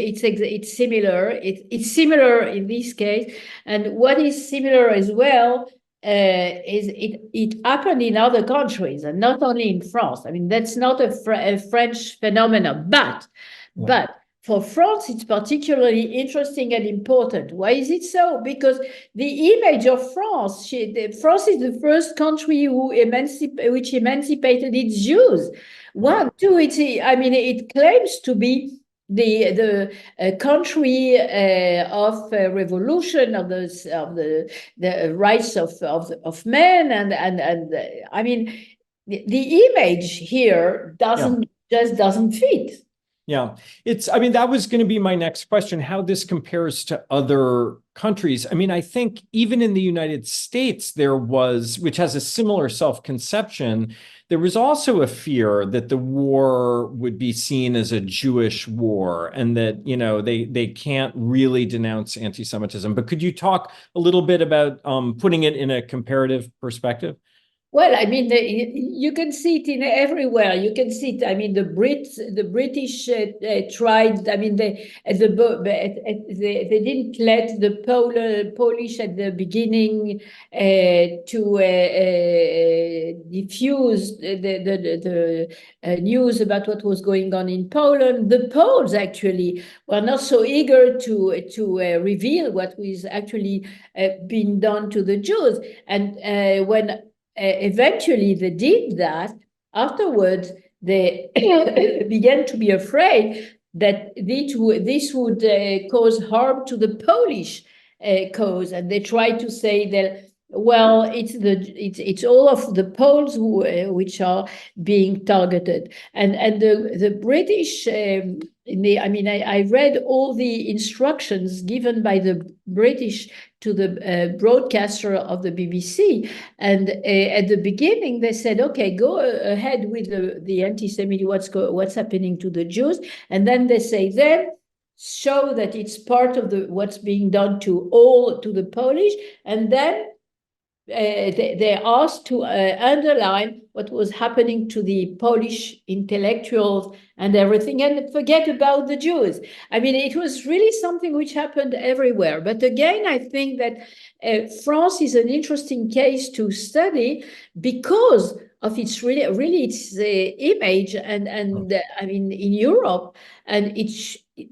similar. It's similar in this case, and what is similar as well is it happened in other countries and not only in France. I mean, that's not a French phenomenon, but for France, it's particularly interesting and important. Why is it so? Because the image of France, France is the first country which emancipated its Jews. One, two, it claims to be the country of revolution of the rights of men, and I mean the image here doesn't fit.
Yeah, that was going to be my next question, how this compares to other countries. I think even in the United States, there was, which has a similar self-conception, there was also a fear that the war would be seen as a Jewish war and that, they can't really denounce anti-Semitism. But could you talk a little bit about putting it in a comparative perspective?
Well, you can see it in everywhere. You can see it. The British tried. They didn't let the Polish at the beginning to diffuse the news about what was going on in Poland. The Poles actually were not so eager to reveal what was actually being done to the Jews, and when eventually they did that, afterwards they began to be afraid that this would cause harm to the Polish cause, and they tried to say that, well, it's all of the Poles which are being targeted, and the British. I read all the instructions given by the British to the broadcaster of the BBC, and at the beginning they said, "Okay, go ahead with the anti-Semitic, what's happening to the Jews," and then they say, "Then show that it's part of what's being done to the Polish, and then they asked to underline what was happening to the Polish intellectuals and everything, and forget about the Jews. I mean, it was really something which happened everywhere. But again, I think that France is an interesting case to study because of its really its image, and I mean, in Europe, and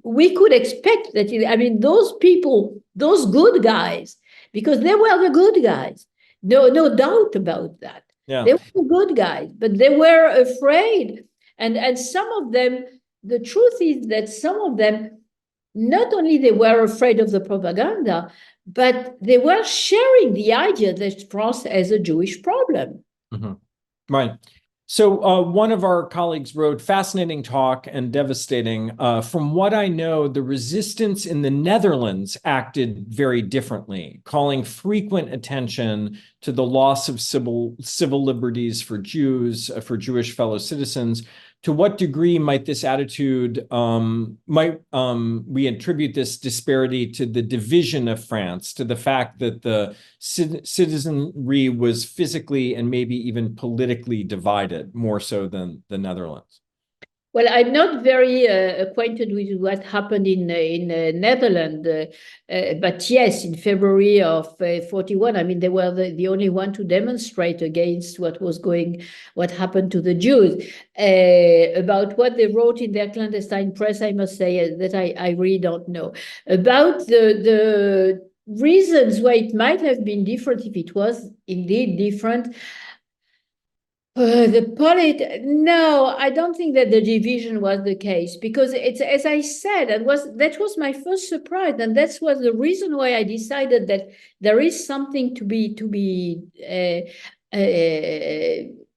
we could expect that. I mean, those people, those good guys, because they were the good guys. No doubt about that.
Yeah.
They were good guys, but they were afraid. And some of them, the truth is that some of them, not only they were afraid of the propaganda, but they were sharing the idea that France has a Jewish problem.
Mm-hmm. Right. So one of our colleagues wrote, fascinating talk and devastating. From what I know, the resistance in the Netherlands acted very differently, calling frequent attention to the loss of civil liberties for Jews, for Jewish fellow citizens. To what degree might this attitude, we attribute this disparity to the division of France, to the fact that the citizenry was physically and maybe even politically divided more so than the Netherlands?
Well, I'm not very acquainted with what happened in Netherlands, but yes, in February of 41, I mean, they were the only one to demonstrate against what happened to the Jews. About what they wrote in their clandestine press, I must say that I really don't know. About the reasons why it might have been different, if it was indeed different. No, I don't think that the division was the case, because it's, as I said, that was my first surprise, and that was the reason why I decided that there is something to be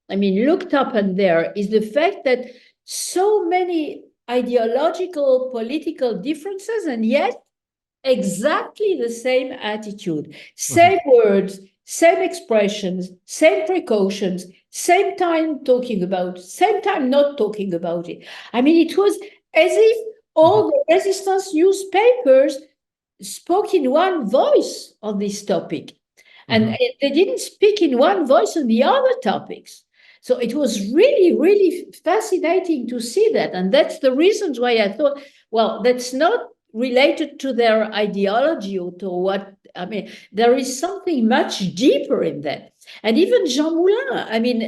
I mean, looked up, and there is the fact that so many ideological, political differences, and yet exactly the same attitude, same words, same expressions, same precautions, same time talking about, same time not talking about it. I mean, it was as if all the resistance newspapers spoke in one voice on this topic. And they didn't speak in one voice on the other topics. So it was really, really fascinating to see that. And that's the reasons why I thought, well, that's not related to their ideology or to what, I mean, there is something much deeper in that. And even Jean Moulin, I mean,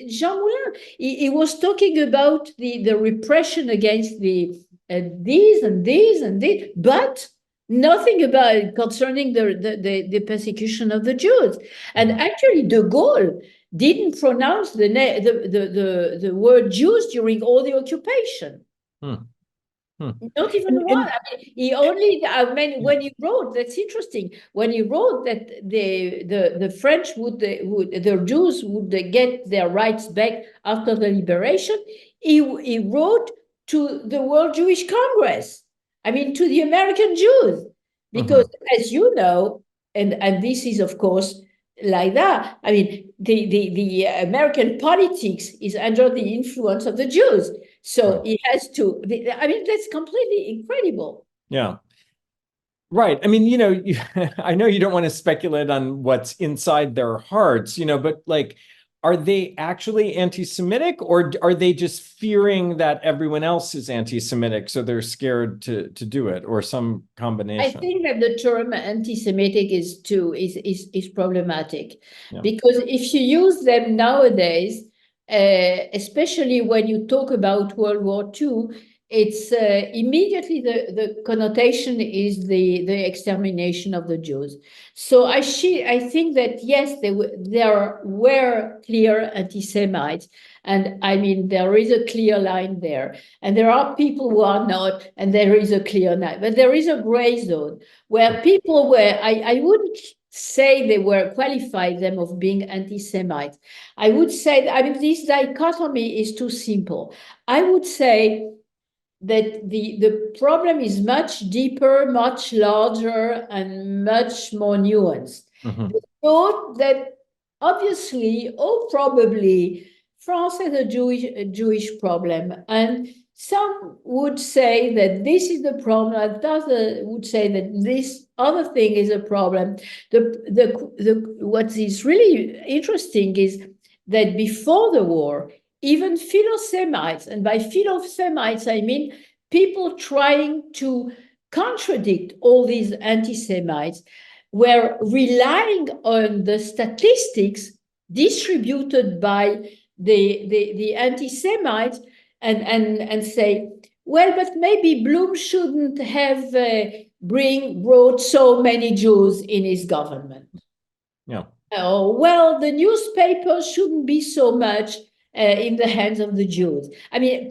Jean Moulin, he was talking about the repression against these and these, but nothing about concerning the persecution of the Jews. And actually, de Gaulle didn't pronounce the word Jews during all the occupation. Not even one. I mean, he only, when he wrote, that's interesting, when he wrote that the French the Jews would get their rights back after the liberation, he wrote to the World Jewish Congress, I mean, to the American Jews, because as you know, and this is, of course, like that, I mean, the American politics is under the influence of the Jews. So he has to, I mean, that's completely incredible.
Yeah. Right. I mean, you know, I know you don't want to speculate on what's inside their hearts, you know, but like, are they actually anti-Semitic, or are they just fearing that everyone else is anti-Semitic, so they're scared to do it, or some combination?
I think that the term anti-Semitic is problematic, because if you use them nowadays, especially when you talk about World War II, it's immediately the connotation is the extermination of the Jews. So I think that yes, there were clear anti-Semites, and I mean there is a clear line there, and there are people who are not, and there is a clear line, but there is a gray zone where people were. I wouldn't say they were qualified them of being anti-Semites. I would say, I mean, this dichotomy is too simple. I would say that the problem is much deeper, much larger, and much more nuanced. The thought that obviously, or probably, France has a Jewish problem, and some would say that this is the problem, others would say that this other thing is a problem. What is really interesting is that before the war, even Philo-Semites, and by Philo-Semites I mean people trying to contradict all these anti-Semites, were relying on the statistics distributed by the anti-Semites and say, well, but maybe Bloom shouldn't have brought so many Jews in his government.
Yeah.
Oh, well, the newspapers shouldn't be so much in the hands of the Jews. I mean,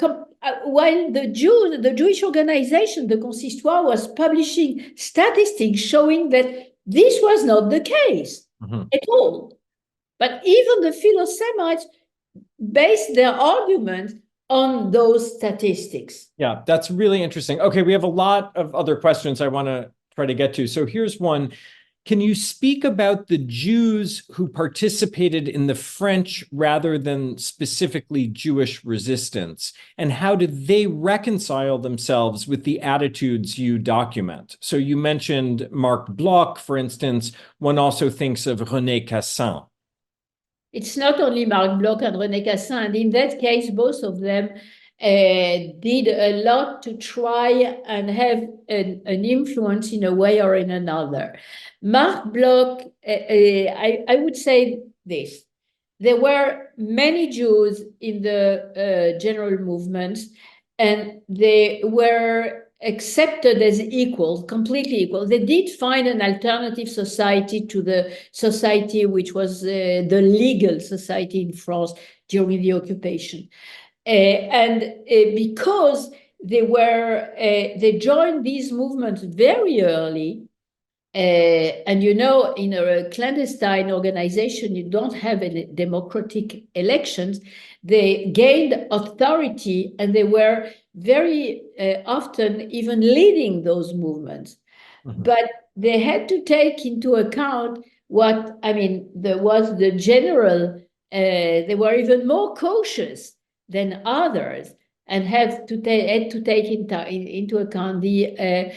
while the Jewish organization, the Consistoire, was publishing statistics showing that this was not the case at all. But even the Philo-Semites based their argument on those statistics.
Yeah, that's really interesting. Okay, we have a lot of other questions I want to try to get to. So here's one. Can you speak about the Jews who participated in the French rather than specifically Jewish resistance? And how did they reconcile themselves with the attitudes you document? So you mentioned Marc Bloch, for instance. One also thinks of Renée Cassin.
It's not only Marc Bloch and Renée Cassin, and in that case, both of them did a lot to try and have an influence in a way or in another. Marc Bloch, I would say this. There were many Jews in the general movements, and they were accepted as equals, completely equal. They did find an alternative society to the society which was the legal society in France during the occupation. Because they joined these movements very early, and you know, in a clandestine organization, you don't have any democratic elections. They gained authority, and they were very often even leading those movements. But they had to take into account there was the general, they were even more cautious than others, and had to take into account the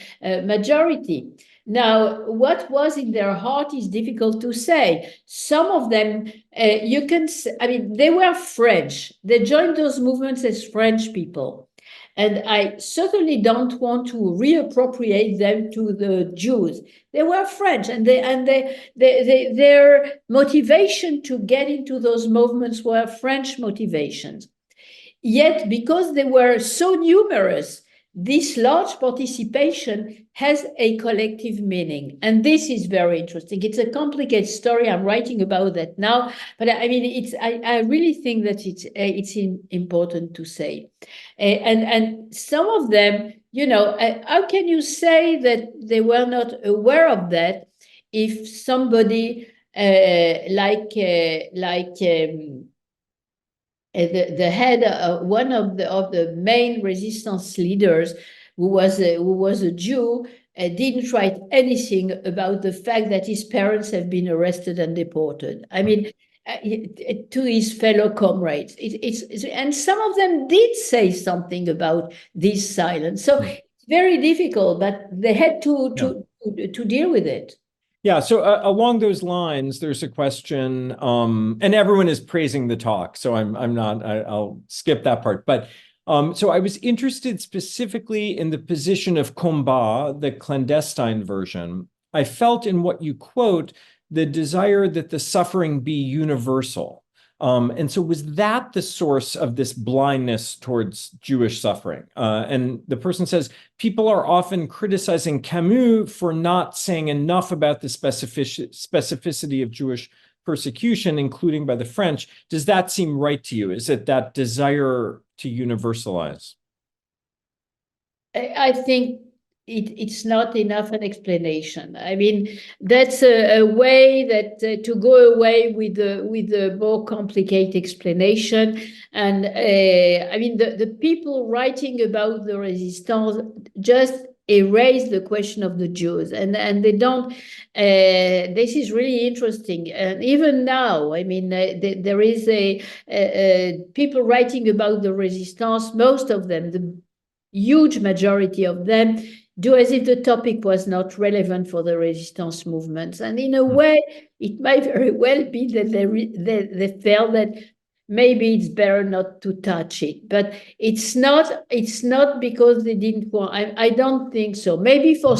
majority. Now, what was in their heart is difficult to say. Some of them, they were French. They joined those movements as French people. And I certainly don't want to reappropriate them to the Jews. They were French, and their motivation to get into those movements were French motivations. Yet, because they were so numerous, this large participation has a collective meaning. And this is very interesting. It's a complicated story. I'm writing about that now. But I mean, I really think that it's important to say. And some of them, you know, how can you say that they were not aware of that if somebody the head, one of the main resistance leaders, who was a Jew, didn't write anything about the fact that his parents have been arrested and deported. I mean, to his fellow comrades, and some of them did say something about this silence. So it's very difficult, but they had to deal with it.
Yeah, so along those lines, there's a question, and everyone is praising the talk, so I'll skip that part. But so I was interested specifically in the position of Combat, the clandestine version. I felt in what you quote the desire that the suffering be universal. And so was that the source of this blindness towards Jewish suffering? And the person says, people are often criticizing Camus for not saying enough about the specificity of Jewish persecution, including by the French. Does that seem right to you? Is it that desire to universalize?
I think it's not enough an explanation. I mean, that's a way that to go away with the more complicated explanation. And I mean, the people writing about the resistance just erase the question of the Jews, and they don't. This is really interesting, and even now, I mean, there is people writing about the resistance. Most of them, the huge majority of them, do as if the topic was not relevant for the resistance movements, and in a way, it might very well be that they felt that maybe it's better not to touch it, but it's not because they didn't want. I don't think so. Maybe for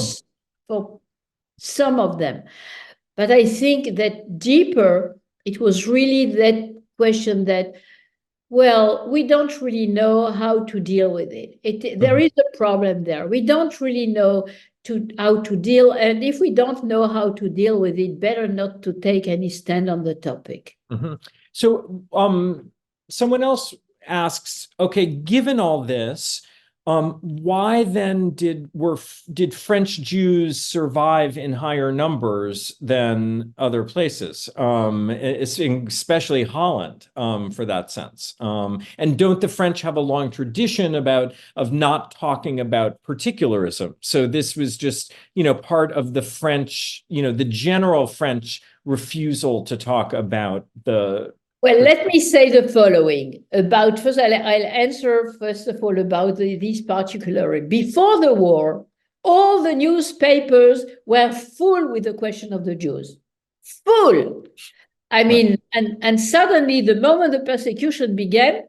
some of them, but I think that deeper, it was really that question that, well, we don't really know how to deal with it. There is a problem there. We don't really know how to deal, and if we don't know how to deal with it, better not to take any stand on the topic.
So someone else asks, okay, given all this, why then did French Jews survive in higher numbers than other places, especially Holland, for that sense? And don't the French have a long tradition of not talking about particularism? So this was just, part of the French, the general French refusal to talk about the.
Well, let me say the following about, first, I'll answer first of all about these particular. Before the war, all the newspapers were full with the question of the Jews. Full. I mean, and suddenly the moment the persecution began,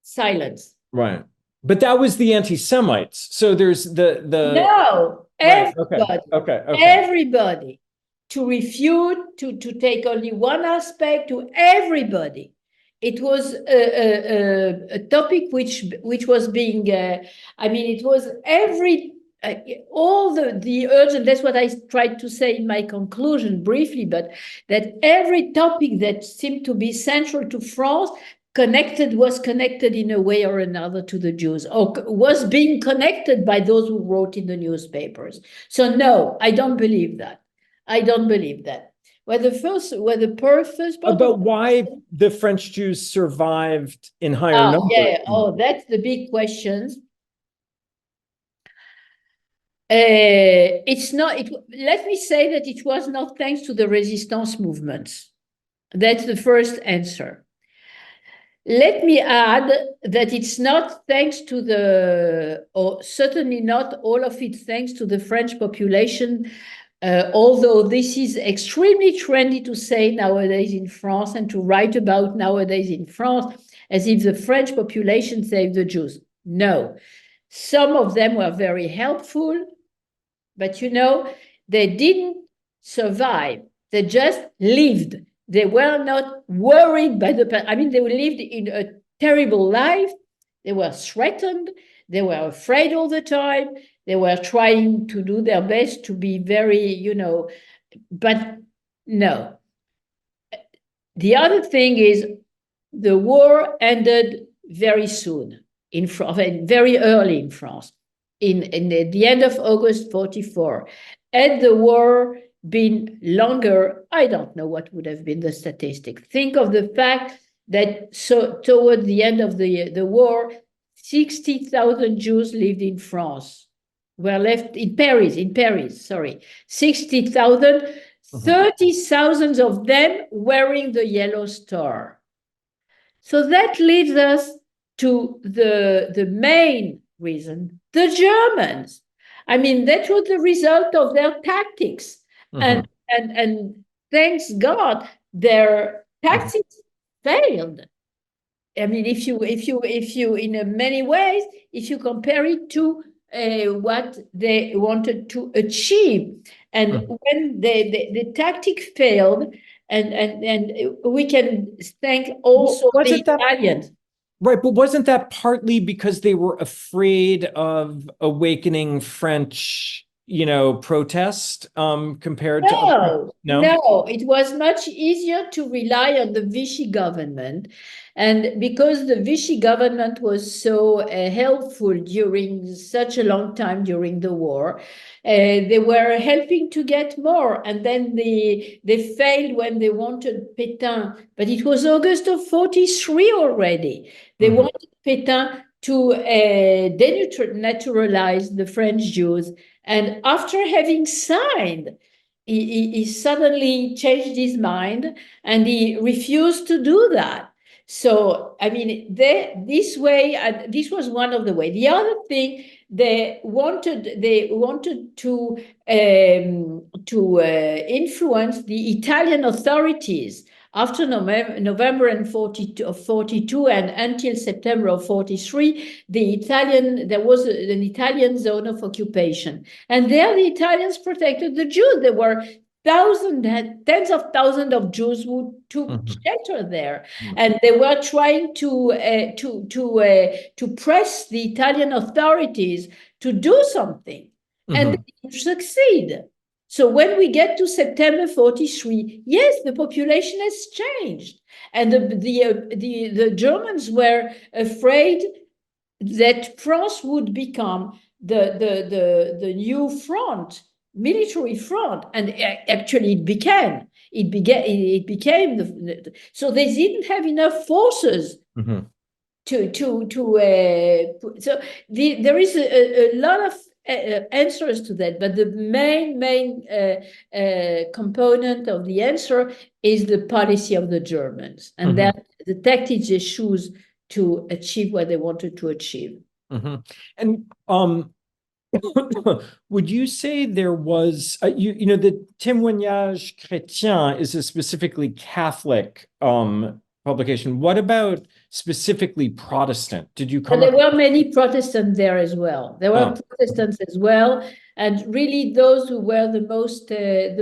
silence.
Right. But that was the anti-Semites. So there's the
No, everybody.
Right. Okay.
Everybody. To refute, to take only one aspect, to everybody. It was a topic which was being, it was all the urge, and that's what I tried to say in my conclusion briefly, but that every topic that seemed to be central to France was connected in a way or another to the Jews, or was being connected by those who wrote in the newspapers. So no, I don't believe that. I don't believe that.
About why the French Jews survived in higher numbers.
Yeah. Oh, that's the big question. It's not. Let me say that it was not thanks to the resistance movements. That's the first answer. Let me add that it's not thanks to or certainly not all of it thanks to the French population. Although this is extremely trendy to say nowadays in France and to write about nowadays in France, as if the French population saved the Jews. No, some of them were very helpful, but they didn't survive. They just lived. They were not worried by they lived in a terrible life. They were threatened. They were afraid all the time. They were trying to do their best to be very, but no. The other thing is the war ended very soon in France, very early in France, in the end of August 44. Had the war been longer, I don't know what would have been the statistic. Think of the fact that toward the end of the war, 60,000 Jews lived in France. Were left in Paris, 60,000, 30,000 of them wearing the yellow star. So that leads us to the main reason, the Germans. That was the result of their tactics. And thanks God, their tactics failed. If you in many ways, if you compare it to what they wanted to achieve, and when the tactic failed, and we can thank also the Italians.
Right, but wasn't that partly because they were afraid of awakening French, protest compared to other?
No, it was much easier to rely on the Vichy government. And because the Vichy government was so helpful during such a long time during the war, they were helping to get more. And then they failed when they wanted Pétain. But it was August of 43 already. They wanted Pétain to denaturalize the French Jews. And after having signed, he suddenly changed his mind and he refused to do that. So, I mean, this way, this was one of the ways. The other thing, they wanted to influence the Italian authorities after November of 42 and until September of 43. There was an Italian zone of occupation, and there the Italians protected the Jews. There were tens of thousands of Jews who took shelter there, and they were trying to press the Italian authorities to do something, and they didn't succeed. So when we get to September 43, yes, the population has changed, and the Germans were afraid that France would become the new front, military front, and actually it became. So they didn't have enough forces so there is a lot of answers to that, but the main component of the answer is the policy of the Germans, and that the tactics they choose to achieve what they wanted to achieve.
And would you say there was, the Témoignage Chrétien is a specifically Catholic publication. What about specifically Protestant? Did you come?
There were many Protestants there as well. There were Protestants as well, and really those who were the most, and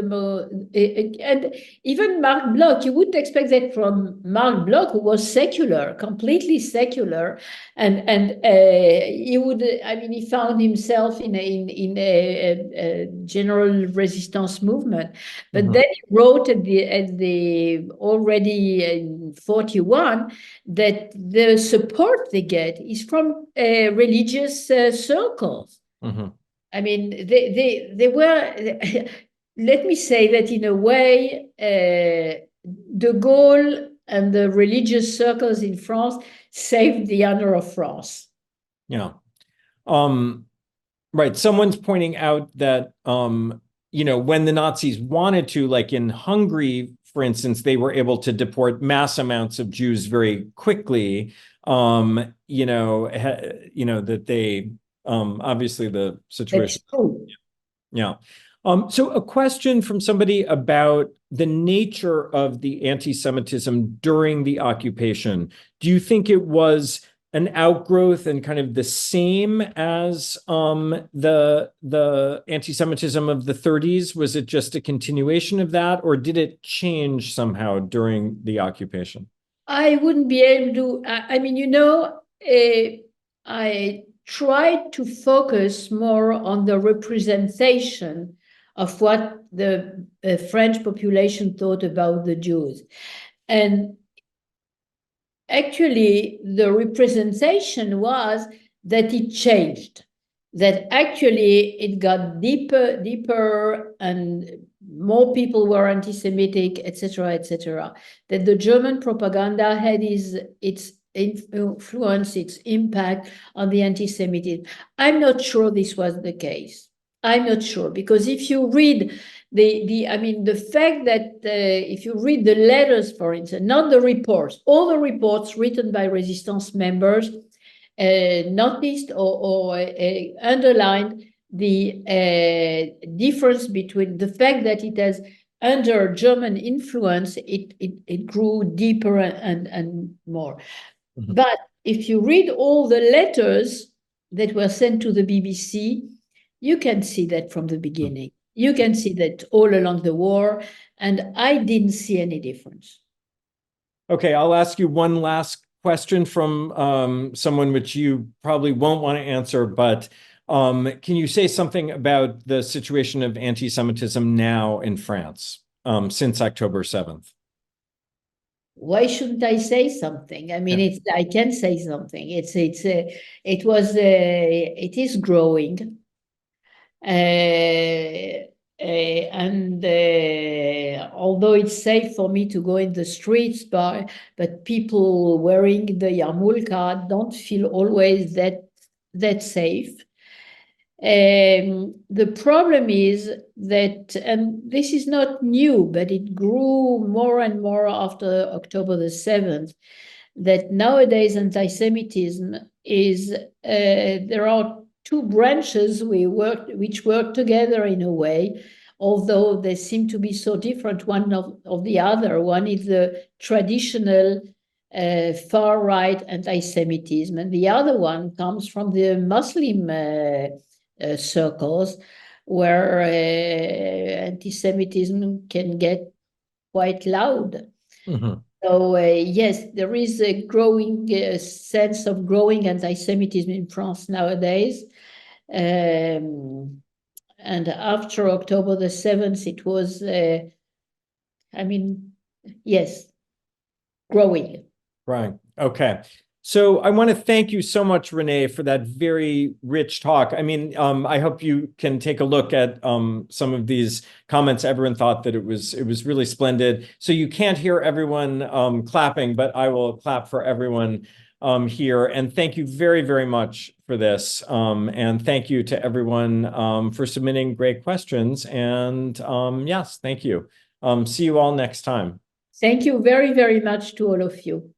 even Marc Bloch. You wouldn't expect that from Marc Bloch, who was secular, completely secular, and he would. I mean, he found himself in a general resistance movement, but then he wrote at the already in 41 that the support they get is from religious circles. I mean, they were, let me say that in a way, de Gaulle and the religious circles in France saved the honor of France.
Yeah. Right. Someone's pointing out that, when the Nazis wanted to, like in Hungary, for instance, they were able to deport mass amounts of Jews very quickly. That they obviously the situation.
That's true.
Yeah. So a question from somebody about the nature of the anti-Semitism during the occupation. Do you think it was an outgrowth and kind of the same as the anti-Semitism of the 30s? Was it just a continuation of that, or did it change somehow during the occupation?
I wouldn't be able to. I mean, I tried to focus more on the representation of what the French population thought about the Jews, and actually, the representation was that it changed, that actually it got deeper, and more people were anti-Semitic, etc., etc. That the German propaganda had its influence, its impact on the anti-Semitism. I'm not sure this was the case. I'm not sure, because if you read the fact that if you read the letters, for instance, not the reports, all the reports written by resistance members noticed or underlined the difference between the fact that it has, under German influence, it grew deeper and more. But if you read all the letters that were sent to the BBC, you can see that from the beginning. You can see that all along the war, and I didn't see any difference.
Okay, I'll ask you one last question from someone which you probably won't want to answer, but can you say something about the situation of anti-Semitism now in France since October 7th?
Why shouldn't I say something? I mean, I can say something. It is growing. Although it's safe for me to go in the streets, but people wearing the yarmulke don't feel always that safe. The problem is that, and this is not new, but it grew more and more after October the 7th, that nowadays anti-Semitism is, there are two branches which work together in a way, although they seem to be so different one of the other. One is the traditional far-right anti-Semitism, and the other one comes from the Muslim circles, where anti-Semitism can get quite loud.
Mm-hmm.
So yes, there is a growing sense of growing anti-Semitism in France nowadays. And after October the 7th, it was, yes, growing.
Right. Okay. So I want to thank you so much, Renée, for that very rich talk. I hope you can take a look at some of these comments. Everyone thought that it was really splendid. So you can't hear everyone clapping, but I will clap for everyone here. And thank you very, very much for this. And thank you to everyone for submitting great questions. And yes, thank you. See you all next time.
Thank you very, very much to all of you.